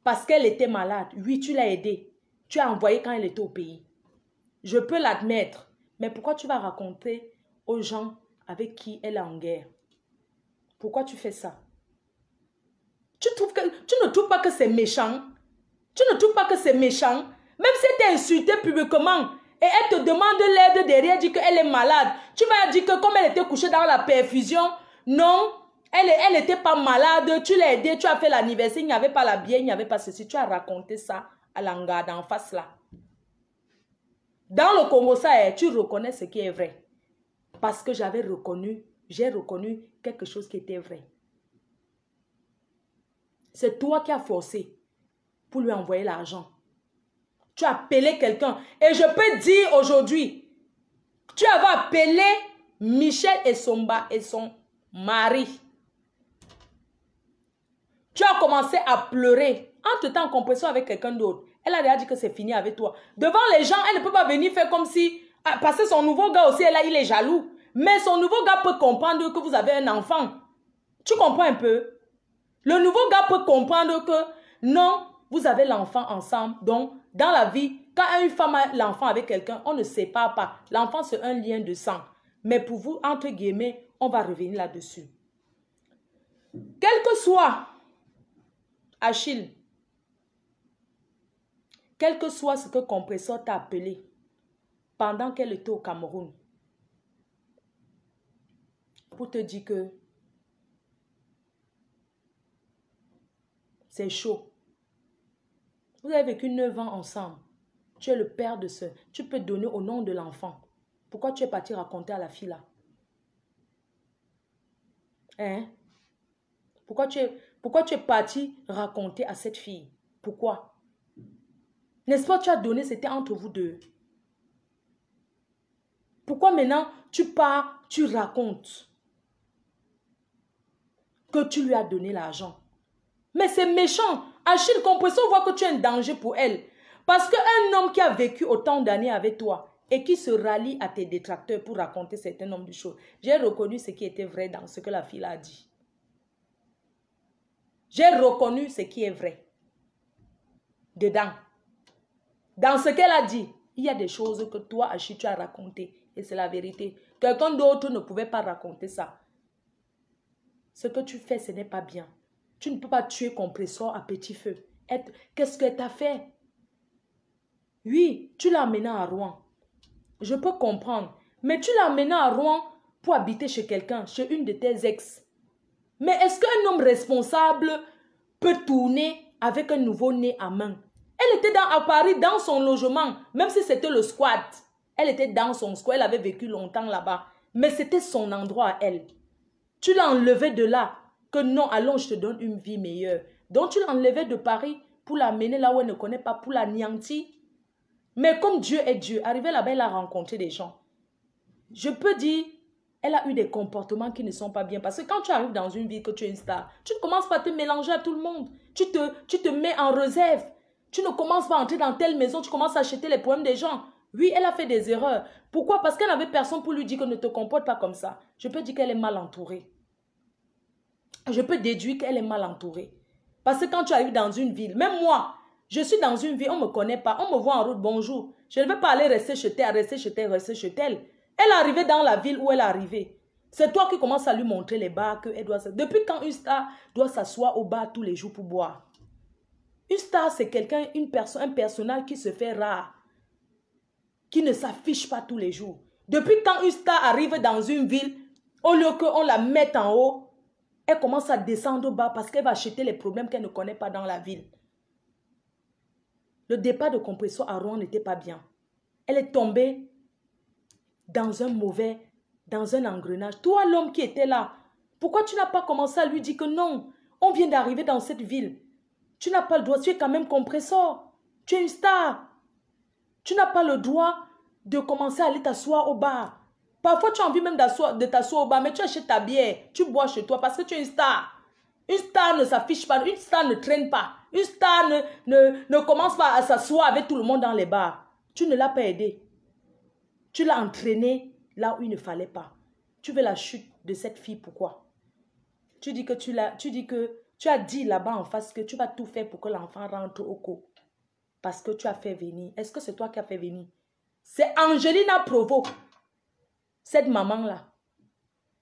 Parce qu'elle était malade. Oui, tu l'as aidée. Tu as envoyé quand elle était au pays. Je peux l'admettre. Mais pourquoi tu vas raconter aux gens avec qui elle est en guerre? Pourquoi tu fais ça? Tu ne trouves pas que c'est méchant? Tu ne trouves pas que c'est méchant? Même si elle t'a insulté publiquement et elle te demande l'aide derrière, dit qu'elle est malade, tu vas dire que comme elle était couchée dans la perfusion, non, elle n'était pas malade, tu l'as aidée, tu as fait l'anniversaire, il n'y avait pas la bière, il n'y avait pas ceci, tu as raconté ça à l'angade en face là. Dans le Congo, ça, tu reconnais ce qui est vrai. Parce que j'ai reconnu quelque chose qui était vrai. C'est toi qui as forcé pour lui envoyer l'argent. Tu as appelé quelqu'un. Et je peux dire aujourd'hui, tu avais appelé Michel Essomba et son mari. Tu as commencé à pleurer. Entre-temps, en compréhension avec quelqu'un d'autre. Elle a déjà dit que c'est fini avec toi. Devant les gens, elle ne peut pas venir faire comme si... Parce que son nouveau gars aussi, il est jaloux. Mais son nouveau gars peut comprendre que vous avez un enfant. Tu comprends un peu? Le nouveau gars peut comprendre que non, vous avez l'enfant ensemble. Donc, dans la vie, quand une femme a l'enfant avec quelqu'un, on ne sépare pas. L'enfant, c'est un lien de sang. Mais pour vous, entre guillemets, on va revenir là-dessus. Quel que soit, Achille, quel que soit ce que Compresseur t'a appelé pendant qu'elle était au Cameroun, pour te dire que c'est chaud. Vous avez vécu 9 ans ensemble. Tu es le père de ce. Tu peux donner au nom de l'enfant. Pourquoi tu es parti raconter à la fille là? Hein? Pourquoi tu es parti raconter à cette fille? Pourquoi? N'est-ce pas, tu as donné, c'était entre vous deux. Pourquoi maintenant tu pars, tu racontes que tu lui as donné l'argent? Mais c'est méchant. Achille, Compresseur voit que tu es un danger pour elle. Parce qu'un homme qui a vécu autant d'années avec toi et qui se rallie à tes détracteurs pour raconter certains nombres de choses, j'ai reconnu ce qui était vrai dans ce que la fille a dit. J'ai reconnu ce qui est vrai. Dedans. Dans ce qu'elle a dit, il y a des choses que toi, Achille, tu as racontées. Et c'est la vérité. Quelqu'un d'autre ne pouvait pas raconter ça. Ce que tu fais, ce n'est pas bien. Tu ne peux pas tuer Compresseur à petit feu Qu'est-ce que tu as fait? Oui, tu l'as amené à Rouen. Je peux comprendre. Mais tu l'as amené à Rouen pour habiter chez quelqu'un, chez une de tes ex. Mais est-ce qu'un homme responsable peut tourner avec un nouveau-né à main? Elle était à Paris, dans son logement, même si c'était le squat. Elle était dans son squat, elle avait vécu longtemps là-bas. Mais c'était son endroit à elle. Tu l'as enlevé de là. Que non, allons, je te donne une vie meilleure. Donc tu l'as enlevé de Paris pour l'amener là où elle ne connaît pas, pour l'anéantir. Mais comme Dieu est Dieu, arrivé là-bas, elle a rencontré des gens. Je peux dire, elle a eu des comportements qui ne sont pas bien. Parce que quand tu arrives dans une vie que tu es une star, tu ne commences pas à te mélanger à tout le monde. Tu te mets en réserve. Tu ne commences pas à entrer dans telle maison, tu commences à acheter les problèmes des gens. Oui, elle a fait des erreurs. Pourquoi? Parce qu'elle n'avait personne pour lui dire que ne te comporte pas comme ça. Je peux dire qu'elle est mal entourée. Je peux déduire qu'elle est mal entourée. Parce que quand tu arrives dans une ville, même moi, je suis dans une ville, on ne me connaît pas, on me voit en route, bonjour. Je ne vais pas aller rester chez elle, rester chez elle, rester chez elle. Elle est arrivée dans la ville où elle est arrivée. C'est toi qui commences à lui montrer les bars qu'elle doit... Depuis quand une star doit s'asseoir au bar tous les jours pour boire? Une star, c'est quelqu'un, un personnage qui se fait rare, qui ne s'affiche pas tous les jours. Depuis quand une star arrive dans une ville, au lieu qu'on la mette en haut, elle commence à descendre au bas parce qu'elle va acheter les problèmes qu'elle ne connaît pas dans la ville. Le départ de Compressor à Rouen n'était pas bien. Elle est tombée dans un engrenage. Toi, l'homme qui était là, pourquoi tu n'as pas commencé à lui dire que non, on vient d'arriver dans cette ville. Tu n'as pas le droit, tu es quand même Compressor. Tu es une star. Tu n'as pas le droit de commencer à aller t'asseoir au bar. Parfois, tu as envie même de t'asseoir au bar, mais tu achètes ta bière, tu bois chez toi parce que tu es une star. Une star ne s'affiche pas, une star ne traîne pas. Une star ne commence pas à s'asseoir avec tout le monde dans les bars. Tu ne l'as pas aidé. Tu l'as entraîné là où il ne fallait pas. Tu veux la chute de cette fille, pourquoi? Tu dis que tu as dit là-bas en face que tu vas tout faire pour que l'enfant rentre au co. Parce que tu as fait venir. Est-ce que c'est toi qui as fait venir? C'est Angelina Provo. Cette maman-là.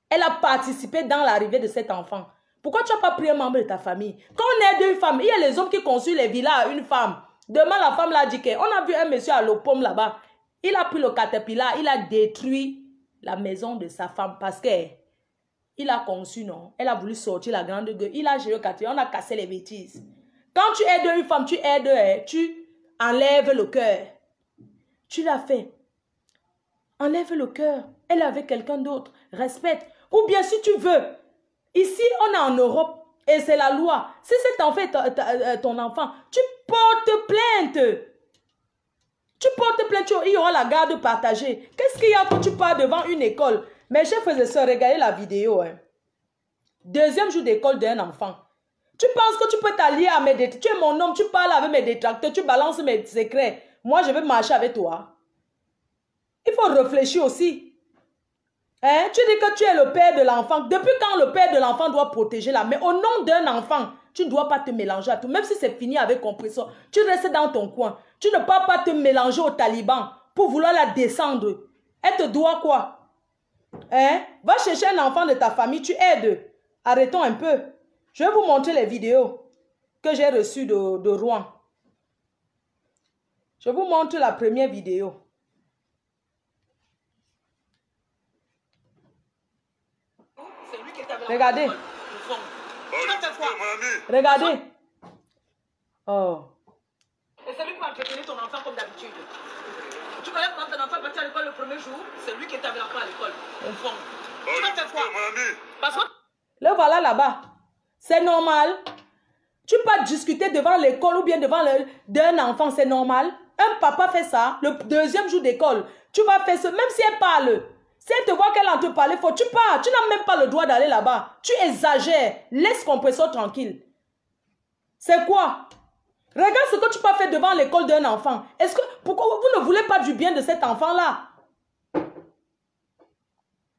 Elle a participé dans l'arrivée de cet enfant. Pourquoi tu n'as pas pris un membre de ta famille? Quand on aide une femme, il y a les hommes qui construisent les villas à une femme. Demain, la femme l'a dit qu'on a vu un monsieur à l'Opom là-bas. Il a pris le caterpillar, il a détruit la maison de sa femme parce qu'il a conçu, non? Elle a voulu sortir la grande gueule. Il a géré le caterpillar, on a cassé les bêtises. Quand tu aides une femme, tu aides, tu enlèves le cœur. Tu l'as fait. Enlève le cœur. Elle est avec quelqu'un d'autre. Respecte. Ou bien si tu veux, ici on est en Europe et c'est la loi. Si cet enfant est ton enfant, tu portes plainte. Tu portes plainte, il y aura la garde partagée. Qu'est-ce qu'il y a quand tu pars devant une école? Mes chers frères et sœurs, regardez la vidéo. Hein. Deuxième jour d'école d'un enfant. Tu penses que tu peux t'allier à mes détracteurs? Tu es mon homme, tu parles avec mes détracteurs, tu balances mes secrets. Moi, je vais marcher avec toi. Il faut réfléchir aussi. Hein? Tu dis que tu es le père de l'enfant. Depuis quand le père de l'enfant doit protéger la mère? Au nom d'un enfant, tu ne dois pas te mélanger à tout. Même si c'est fini avec Compressor, tu restes dans ton coin. Tu ne peux pas te mélanger aux talibans pour vouloir la descendre. Elle te doit quoi? Hein? Va chercher un enfant de ta famille, tu aides. Arrêtons un peu. Je vais vous montrer les vidéos que j'ai reçues de Rouen. Je vous montre la première vidéo. Regardez. Regardez. Oh. Et c'est lui qui va entretenir ton enfant comme d'habitude. Tu connais quand ton enfant est parti à l'école le premier jour, c'est lui qui est avec l'enfant à l'école. Au fond. Tu vas faire quoi? Parce que... Le voilà là-bas. C'est normal. Tu peux pas discuter devant l'école ou bien devant d'un enfant, c'est normal. Un papa fait ça, le deuxième jour d'école. Tu vas faire ça, même si elle parle. Si elle te voit qu'elle est en train de parler fort, tu pars. Tu n'as même pas le droit d'aller là-bas. Tu exagères. Laisse Compressor tranquille. C'est quoi? Regarde ce que tu peux faire devant l'école d'un enfant. Pourquoi vous ne voulez pas du bien de cet enfant-là?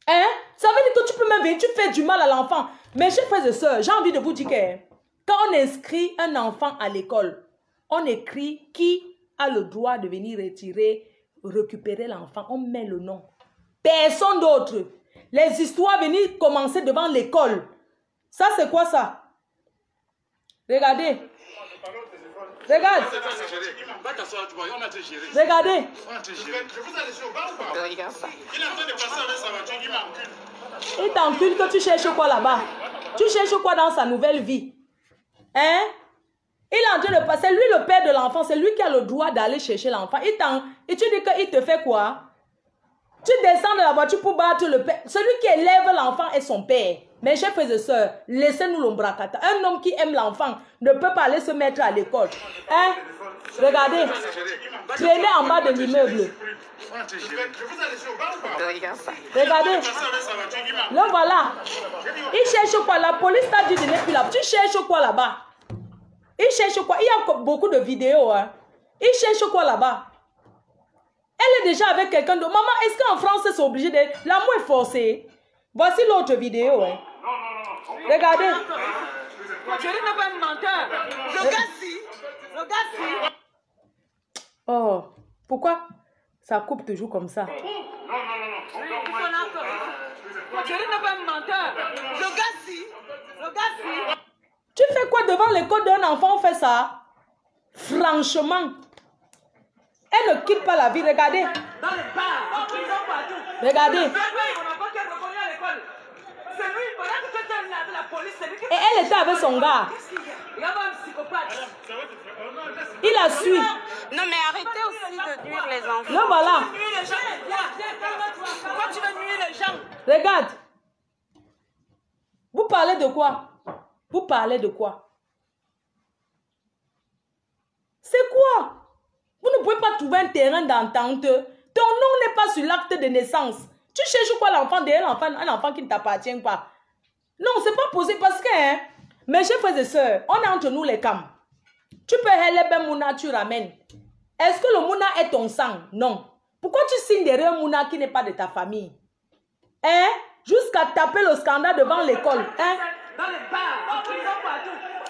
Hein? Ça veut dire que tu peux même venir, tu fais du mal à l'enfant. Mes chers frères et sœurs, j'ai envie de vous dire que quand on inscrit un enfant à l'école, on écrit qui a le droit de venir récupérer l'enfant. On met le nom. Personne d'autre. Les histoires venir commencer devant l'école. Ça, c'est quoi ça? Regardez. Regarde. Regardez. Il t'encule que tu cherches quoi là-bas? Tu cherches quoi dans sa nouvelle vie? Hein? Il est en train de passer. C'est lui le père de l'enfant. C'est lui qui a le droit d'aller chercher l'enfant. Et tu dis qu'il te fait quoi? Tu descends de la voiture pour battre le père. Celui qui élève l'enfant est son père. Mes chers frères et sœurs, laissez-nous l'ombracata. Un homme qui aime l'enfant ne peut pas aller se mettre à l'école. Hein? Regardez. Traîner en bas de l'immeuble. Regardez. Le voilà. Il cherche quoi? La police t'a dit de ne plus là. Tu cherches quoi là-bas? Il cherche quoi? Il y a beaucoup de vidéos. Hein? Il cherche quoi là-bas? Elle est déjà avec quelqu'un d'autre. Maman, est-ce qu'en France, c'est obligé de... L'amour est forcé. Voici l'autre vidéo. Hein. Regardez. Je n'est pas un menteur. Le gars. Oh, pourquoi ça coupe toujours comme ça? Je n'est pas un menteur. Le gars. Tu fais quoi devant l'école d'un enfant? On fait ça? Franchement. Elle ne quitte pas la vie. Regardez. Dans les bars, regardez. Et elle était avec son gars. Il a su. Non mais arrêtez aussi de nuire les enfants. Le voilà. Pourquoi tu veux nuire les gens? Regarde. Vous parlez de quoi? Vous parlez de quoi? C'est quoi? Vous ne pouvez pas trouver un terrain d'entente. Ton nom n'est pas sur l'acte de naissance. Tu cherches quoi l'enfant derrière l'enfant, un enfant qui ne t'appartient pas? Non, c'est pas possible parce que, hein, mes chers frères et sœurs, on est entre nous les cams. Tu peux helper Mouna, tu ramènes. Est-ce que le Mouna est ton sang? Non. Pourquoi tu signes derrière un Mouna qui n'est pas de ta famille? Hein? Jusqu'à taper le scandale devant l'école. Hein? Dans les bars,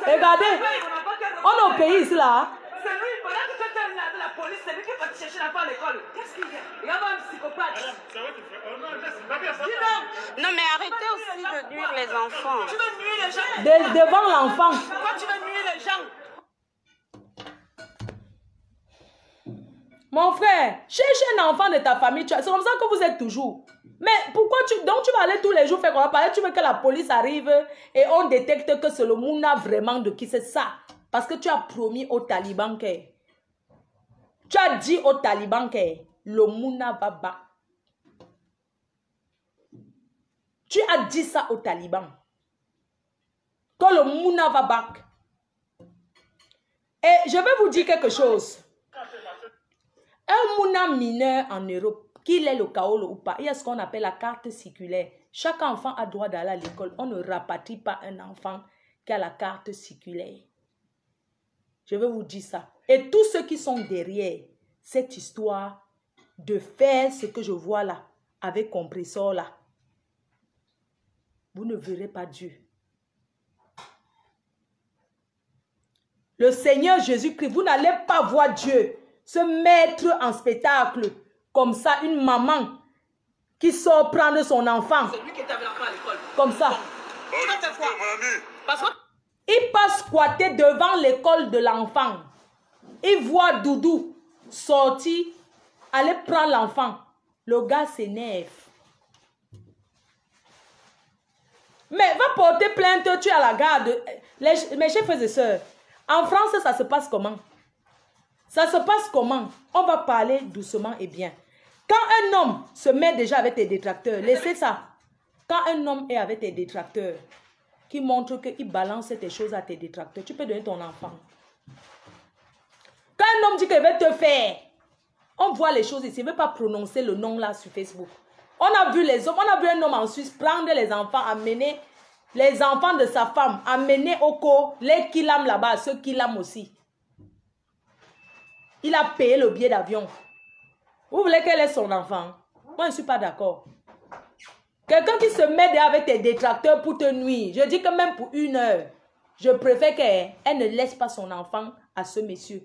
regardez, on est au pays ici là. c'est lui, pendant que tu étais là de la police, c'est lui qui va te chercher l'enfant à l'école. Qu'est-ce qu'il y a? Il y a un psychopathe. Non mais arrêtez aussi de nuire les enfants. Tu veux nuire les gens? Devant l'enfant. Pourquoi tu veux nuire les gens? Mon frère, cherche un enfant de ta famille. C'est comme ça que vous êtes toujours. Mais pourquoi donc tu vas aller tous les jours faire quoi? Tu veux que la police arrive et on détecte que c'est le Mouna vraiment de qui c'est ça. Parce que tu as promis aux talibans que... Tu as dit aux talibans que le Mouna va bas. Tu as dit ça aux talibans. Que le Mouna va bas. Et je vais vous dire quelque chose. Un Mouna mineur en Europe, qu'il ait le Kaolo ou pas, il y a ce qu'on appelle la carte circulaire. Chaque enfant a droit d'aller à l'école. On ne rapatrie pas un enfant qui a la carte circulaire. Je vais vous dire ça. Et tous ceux qui sont derrière cette histoire de faire ce que je vois là, avec compresseur là, vous ne verrez pas Dieu. Le Seigneur Jésus-Christ, vous n'allez pas voir Dieu se mettre en spectacle comme ça, une maman qui sort prendre son enfant. C'est lui qui était avec l'enfant à l'école. Comme ça. Tu vas faire quoi? Parce que... Il passe squatter devant l'école de l'enfant. Il voit Doudou sortir, aller prendre l'enfant. Le gars s'énerve. Mais va porter plainte, tu es à la garde. Mes chers frères et sœurs, en France, ça se passe comment? Ça se passe comment? On va parler doucement et bien. Quand un homme se met déjà avec tes détracteurs, laissez ça. Quand un homme est avec tes détracteurs, qui montre qu'il balance tes choses à tes détracteurs, tu peux donner ton enfant. Quand un homme dit qu'il veut te faire, on voit les choses ici. Il ne veut pas prononcer le nom là sur Facebook. On a vu les hommes, on a vu un homme en Suisse prendre les enfants, amener les enfants de sa femme, amener au co, les kilam là-bas, ceux kilam aussi. Il a payé le billet d'avion. Vous voulez qu'elle ait son enfant? Moi, je ne suis pas d'accord. Quelqu'un qui se met avec tes détracteurs pour te nuire, je dis que même pour 1 heure, je préfère qu'elle ne laisse pas son enfant à ce monsieur.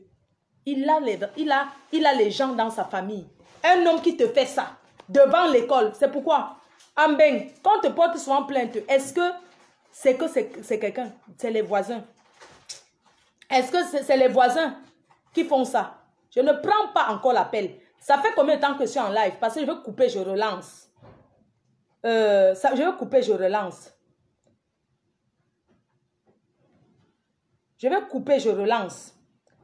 Il a les gens dans sa famille. Un homme qui te fait ça devant l'école, c'est pourquoi, Ambeng, quand on te porte souvent plainte, est-ce que c'est quelqu'un? C'est les voisins. Est-ce que c'est les voisins qui font ça? Je ne prends pas encore l'appel. Ça fait combien de temps que je suis en live? Parce que je veux couper, je relance. Je veux couper, je relance. Je vais couper, je relance.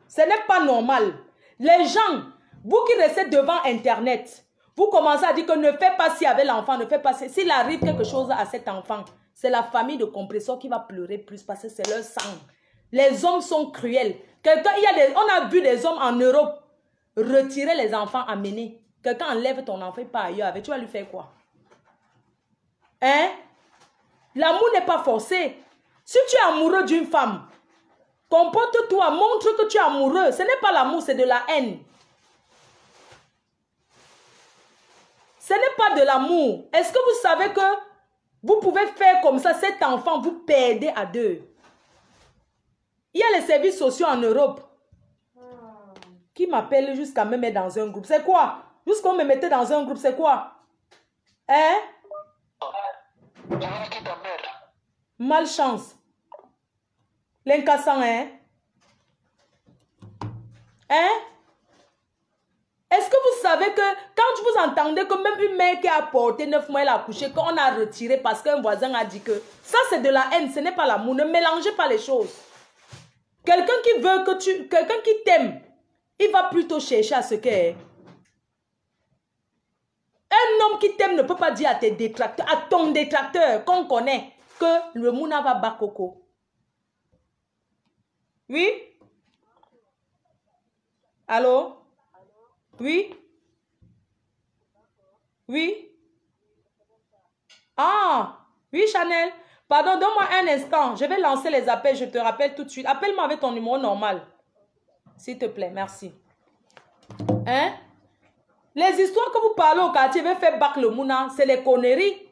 Ce n'est pas normal. Les gens, vous qui restez devant Internet, vous commencez à dire que ne fais pas ci avec l'enfant, ne fais pas ci. S'il arrive quelque chose à cet enfant, c'est la famille de compresseur qui va pleurer plus parce que c'est leur sang. Les hommes sont cruels. On a vu des hommes en Europe retirer les enfants, amener. Quelqu'un enlève ton enfant, pas ailleurs avec. Tu vas lui faire quoi? Hein? L'amour n'est pas forcé. Si tu es amoureux d'une femme, comporte-toi, montre que tu es amoureux. Ce n'est pas l'amour, c'est de la haine. Ce n'est pas de l'amour. Est-ce que vous savez que vous pouvez faire comme ça, cet enfant, vous perdez à deux? Il y a les services sociaux en Europe qui m'appellent jusqu'à me mettre dans un groupe. C'est quoi? Jusqu'à me mettre dans un groupe, c'est quoi? Hein? Malchance. L'incassant, hein? Hein? Est-ce que vous savez que quand vous entendez que même une mère qui a porté 9 mois, elle a accouché, qu'on a retiré parce qu'un voisin a dit que ça c'est de la haine, ce n'est pas l'amour. Ne mélangez pas les choses. Quelqu'un qui veut que tu... Quelqu'un qui t'aime, il va plutôt chercher à ce qu'est. Un homme qui t'aime ne peut pas dire à tes détracteurs, à ton détracteur qu'on connaît, que le mouna va bas coco. Oui? Allô? Oui? Oui? Ah! Oui, Chanel. Pardon, donne-moi un instant. Je vais lancer les appels. Je te rappelle tout de suite. Appelle-moi avec ton numéro normal. S'il te plaît, merci. Hein? Les histoires que vous parlez au quartier, veut faire bac le mouna, c'est les conneries.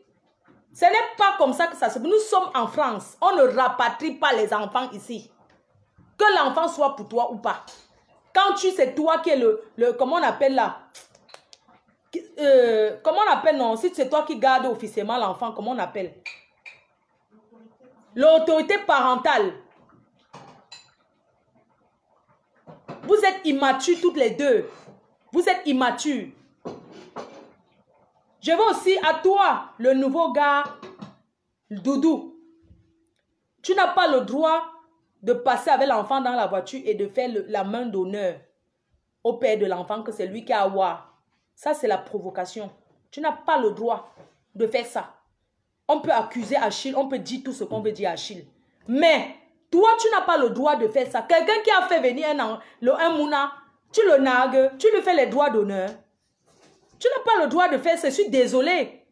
Ce n'est pas comme ça que ça se passe. Nous sommes en France. On ne rapatrie pas les enfants ici. Que l'enfant soit pour toi ou pas. Quand c'est toi qui est le comment on appelle là? Comment on appelle, non? Si c'est toi qui garde officiellement l'enfant, comment on appelle? L'autorité parentale. Vous êtes immatures toutes les deux. Vous êtes immatures. Je veux aussi à toi, le nouveau gars, Doudou. Tu n'as pas le droit de passer avec l'enfant dans la voiture et de faire la main d'honneur au père de l'enfant que c'est lui qui a à voir. Ça, c'est la provocation. Tu n'as pas le droit de faire ça. On peut accuser Achille, on peut dire tout ce qu'on veut dire à Achille. Mais toi, tu n'as pas le droit de faire ça. Quelqu'un qui a fait venir un mouna, tu le nagues, tu lui fais les droits d'honneur. Tu n'as pas le droit de faire ça, je suis désolée.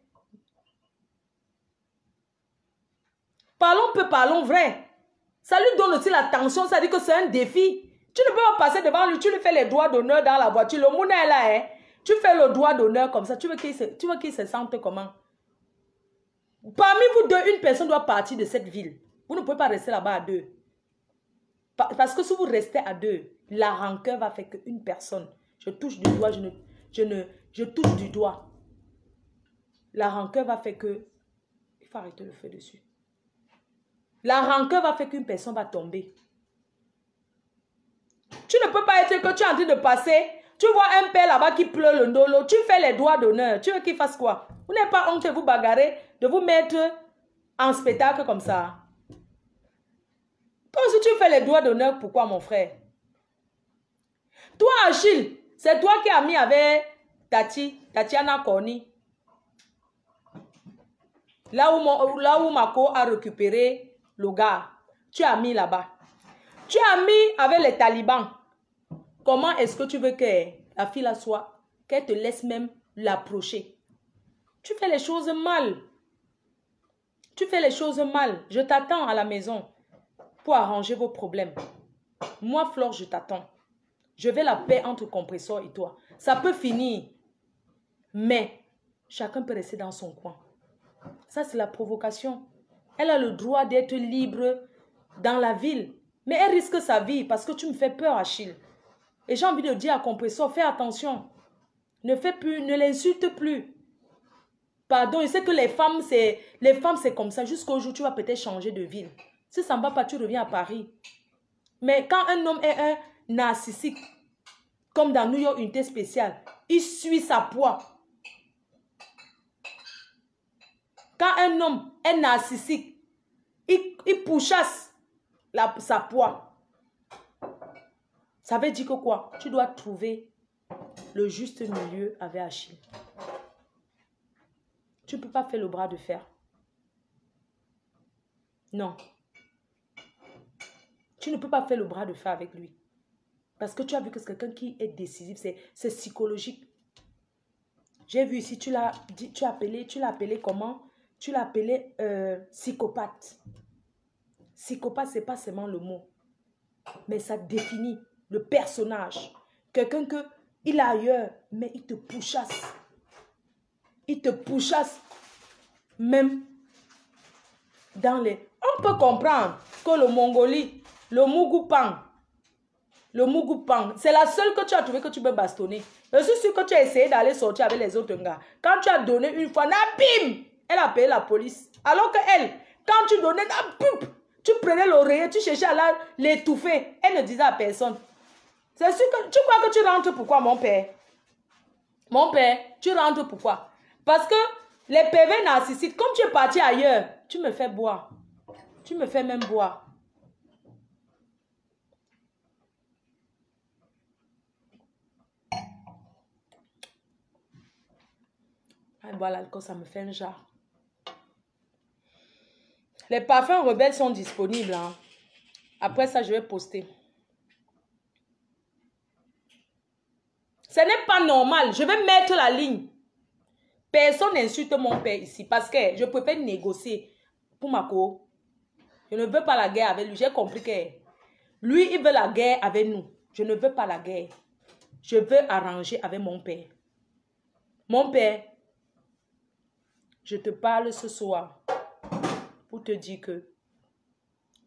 Parlons peu, parlons vrai. Ça lui donne aussi l'attention, ça dit que c'est un défi. Tu ne peux pas passer devant lui, tu lui fais les droits d'honneur dans la voiture. Le mouna est là, hein. Tu fais le droit d'honneur comme ça, tu veux qu'il se sente comment? Parmi vous deux, une personne doit partir de cette ville. Vous ne pouvez pas rester là-bas à deux. Parce que si vous restez à deux, la rancœur va faire qu'une personne. Je touche du doigt, je touche du doigt. La rancœur va faire que... Il faut arrêter le feu dessus. La rancœur va faire qu'une personne va tomber. Tu ne peux pas être que tu es en train de passer. Tu vois un père là-bas qui pleure le dolo. Tu fais les droits d'honneur. Tu veux qu'il fasse quoi? Vous n'avez pas honte de vous bagarrer, de vous mettre en spectacle comme ça. Toi aussi tu fais les droits d'honneur, pourquoi mon frère? Toi Achille, c'est toi qui as mis avec Tatiana Corny. Là où Mako a récupéré le gars. Tu as mis là-bas. Tu as mis avec les talibans. Comment est-ce que tu veux que la fille là soit, qu'elle te laisse même l'approcher? Tu fais les choses mal. Tu fais les choses mal. Je t'attends à la maison pour arranger vos problèmes. Moi, Flore, je t'attends. Je veux la paix entre compresseur et toi. Ça peut finir. Mais chacun peut rester dans son coin. Ça, c'est la provocation. Elle a le droit d'être libre dans la ville. Mais elle risque sa vie parce que tu me fais peur, Achille. Et j'ai envie de dire à compresseur, fais attention. Ne fais plus, ne l'insulte plus. Pardon, je sais que les femmes, c'est comme ça. Jusqu'au jour où tu vas peut-être changer de ville. Si ça ne va pas, tu reviens à Paris. Mais quand un homme est un narcissique, comme dans New York Unité Spéciale, il suit sa poids. Quand un homme est narcissique, il pourchasse sa poids. Ça veut dire que quoi? Tu dois trouver le juste milieu avec Achille. Tu ne peux pas faire le bras de fer. Non. Tu ne peux pas faire le bras de fer avec lui. Parce que tu as vu que c'est quelqu'un qui est décisif. C'est psychologique. J'ai vu ici, tu l'as appelé comment? Tu l'as appelé psychopathe. Psychopathe, ce n'est pas seulement le mot. Mais ça définit le personnage. Quelqu'un il est ailleurs, mais il te pourchasse. Il te pourchasse. Même dans les... On peut comprendre que le Mongolie, le Mugupang, c'est la seule que tu as trouvé que tu peux bastonner. Je suis sûr que tu as essayé d'aller sortir avec les autres gars. Quand tu as donné une fois, bim, elle a payé la police. Alors que elle, quand tu donnais, tu prenais l'oreiller, tu cherchais à l'étouffer. Elle ne disait à personne. C'est sûr que tu crois que tu rentres pourquoi, mon père? Mon père, tu rentres pourquoi? Parce que les PV narcissiques, comme tu es parti ailleurs, tu me fais boire. Tu me fais même boire. Boire l'alcool, ça me fait un genre. Les parfums rebelles sont disponibles. Hein. Après ça, je vais poster. Ce n'est pas normal. Je vais mettre la ligne. Personne n'insulte mon père ici parce que je préfère négocier pour ma co. Je ne veux pas la guerre avec lui. J'ai compris que lui, il veut la guerre avec nous. Je ne veux pas la guerre. Je veux arranger avec mon père. Mon père, je te parle ce soir pour te dire que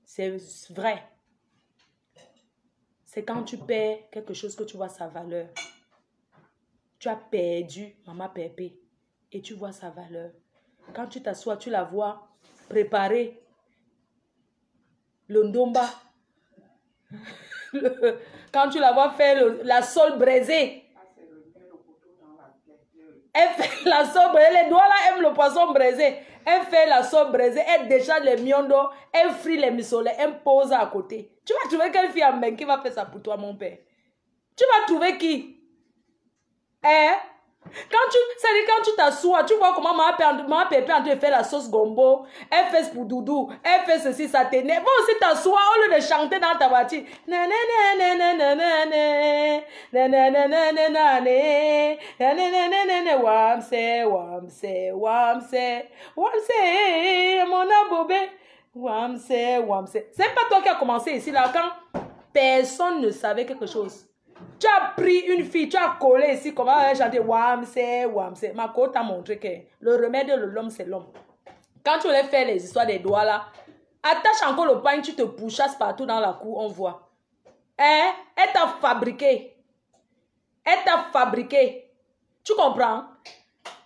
c'est vrai. C'est quand tu perds quelque chose que tu vois sa valeur. Tu as perdu Maman Pépé et tu vois sa valeur. Quand tu t'assois, tu la vois préparer le ndomba. Quand tu la vois faire la sole braisée. Elle fait la sole braisée. Les doigts là aiment le poisson braisé. Elle fait la sole braisée. Elle décharge les miondos. Elle frit les missolets. Elle pose à côté. Tu vas trouver quelle fille à main qui va faire ça pour toi, mon père? Tu vas trouver qui? Hein? Quand tu t'assois, tu vois comment Maman Pépé en train de faire la sauce gombo. Elle fait ce pour Doudou. Elle fait ceci, ça t'énerve. Va aussi t'asseoir au lieu de chanter dans ta voiture. Wamse, wamse, wamse, wamse, mon abobé. Wamse, wamse. C'est pas toi qui as commencé ici là quand personne ne savait quelque chose. Tu as pris une fille, tu as collé ici, comment elle chanter Wamse, Wamse. Ma côte t'a montré que le remède de l'homme, c'est l'homme. Quand tu voulais faire les histoires des doigts là, attache encore le pain, tu te pouchasses partout dans la cour, on voit. Hein? Elle t'a fabriqué. Elle t'a fabriqué. Tu comprends?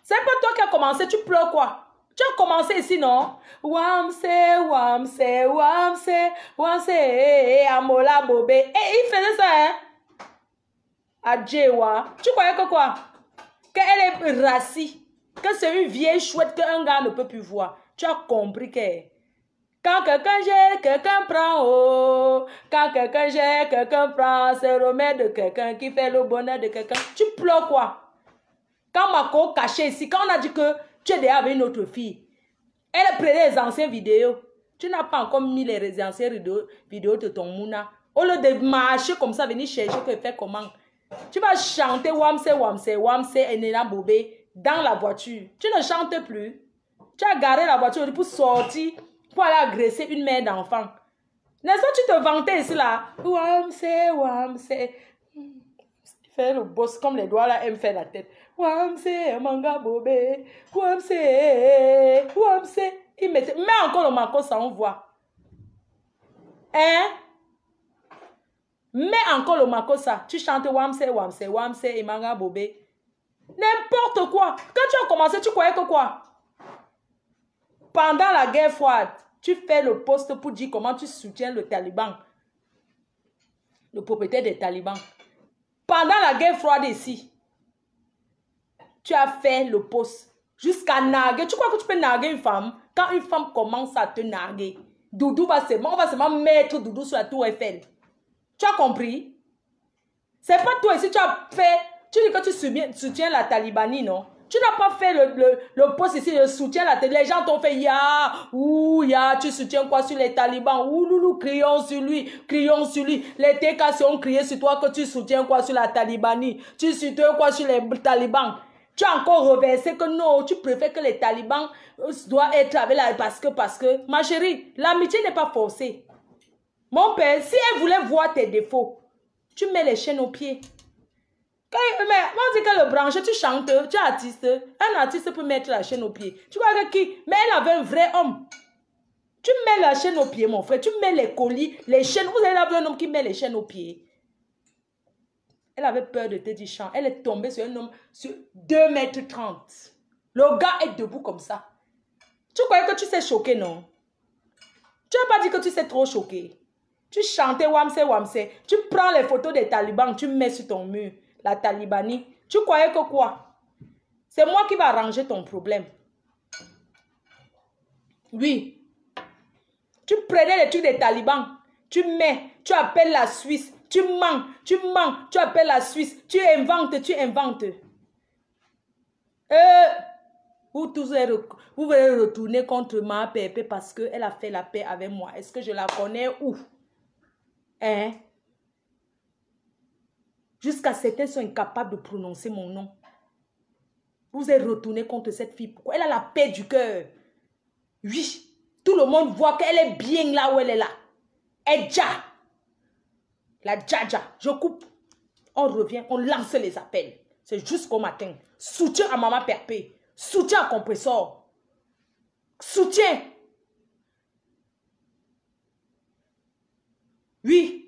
C'est pas toi qui as commencé, tu pleures quoi? Tu as commencé ici, non? Wamse, Wamse, Wamse, Wamse, Amola Bobé. Et il faisait ça, hein? Adjewa. Tu croyais que quoi? Qu'elle est racie. Que c'est une vieille chouette qu'un gars ne peut plus voir. Tu as compris que quand quelqu'un gère, quelqu'un prend. Oh. Quand quelqu'un gère, quelqu'un prend. C'est le remède de quelqu'un qui fait le bonheur de quelqu'un. Tu pleures quoi? Quand Mako caché ici, quand on a dit que tu es déjà avec une autre fille, elle prenait les anciennes vidéos. Tu n'as pas encore mis les anciennes vidéos de ton Mouna. Au lieu de marcher comme ça, venir chercher que faire comment. Tu vas chanter Wamse, Wamse, Wamse et Nena Bobé dans la voiture. Tu ne chantes plus. Tu as garé la voiture pour sortir, pour aller agresser une mère d'enfant. N'est-ce pas, tu te vantais ici là. Wamse, Wamse. Faire le boss comme les doigts là, elle me fait la tête. Wamse, Manga Bobé. Wamse, Wamse. Il mettait, mets encore le marco, ça on voit. Hein? Mets encore le makosa. Tu chantes Wamse, Wamse, Wamse et Manga Bobé. N'importe quoi. Quand tu as commencé, tu croyais que quoi? Pendant la guerre froide, tu fais le poste pour dire comment tu soutiens le Taliban. le propriétaire des talibans. Pendant la guerre froide ici, tu as fait le poste jusqu'à narguer. Tu crois que tu peux narguer une femme? Quand une femme commence à te narguer, Doudou on va seulement mettre Doudou sur la tour Eiffel. Tu as compris? C'est pas toi ici, tu as fait, tu dis que tu soutiens la talibanie, non? Tu n'as pas fait le poste ici, le soutien à la télé. Les gens t'ont fait tu soutiens quoi sur les talibans? Ouh, loulou, crions sur lui. Les TKC ont crié sur toi que tu soutiens quoi sur la talibanie? Tu soutiens quoi sur les talibans? Tu as encore reversé que non, tu préfères que les talibans doivent être avec la... Parce que, ma chérie, l'amitié n'est pas forcée. Mon père, si elle voulait voir tes défauts, tu mets les chaînes aux pieds. Mais on dit que le branché, tu chantes, tu es artiste. Un artiste peut mettre la chaîne au pied. Tu vois que qui? Mais elle avait un vrai homme. Tu mets la chaîne au pied, mon frère. Tu mets les colis, les chaînes. Vous avez vu un homme qui met les chaînes au pied. Elle avait peur de te dire chant. Elle est tombée sur un homme sur 2,30 m. Le gars est debout comme ça. Tu croyais que tu sais choquer, non? Tu n'as pas dit que tu sais trop choquer. Tu chantais Wamse. Tu prends les photos des talibans, tu mets sur ton mur. La talibanie. Tu croyais que quoi? C'est moi qui va arranger ton problème. Oui. Tu prenais les trucs des talibans. Tu mets. Tu appelles la Suisse. Tu mens. Tu appelles la Suisse. Tu inventes. Vous voulez retourner contre ma Pépé parce qu'elle a fait la paix avec moi. Est-ce que je la connais où? Hein? Jusqu'à certains sont incapables de prononcer mon nom. Vous êtes retourné contre cette fille. Pourquoi? Elle a la paix du cœur. Oui. Tout le monde voit qu'elle est bien là où elle est là. Edja. La Djadja. Je coupe. On revient. On lance les appels. C'est jusqu'au matin. Soutien à Maman Pépé. Soutien à Compressor. Soutien. Oui.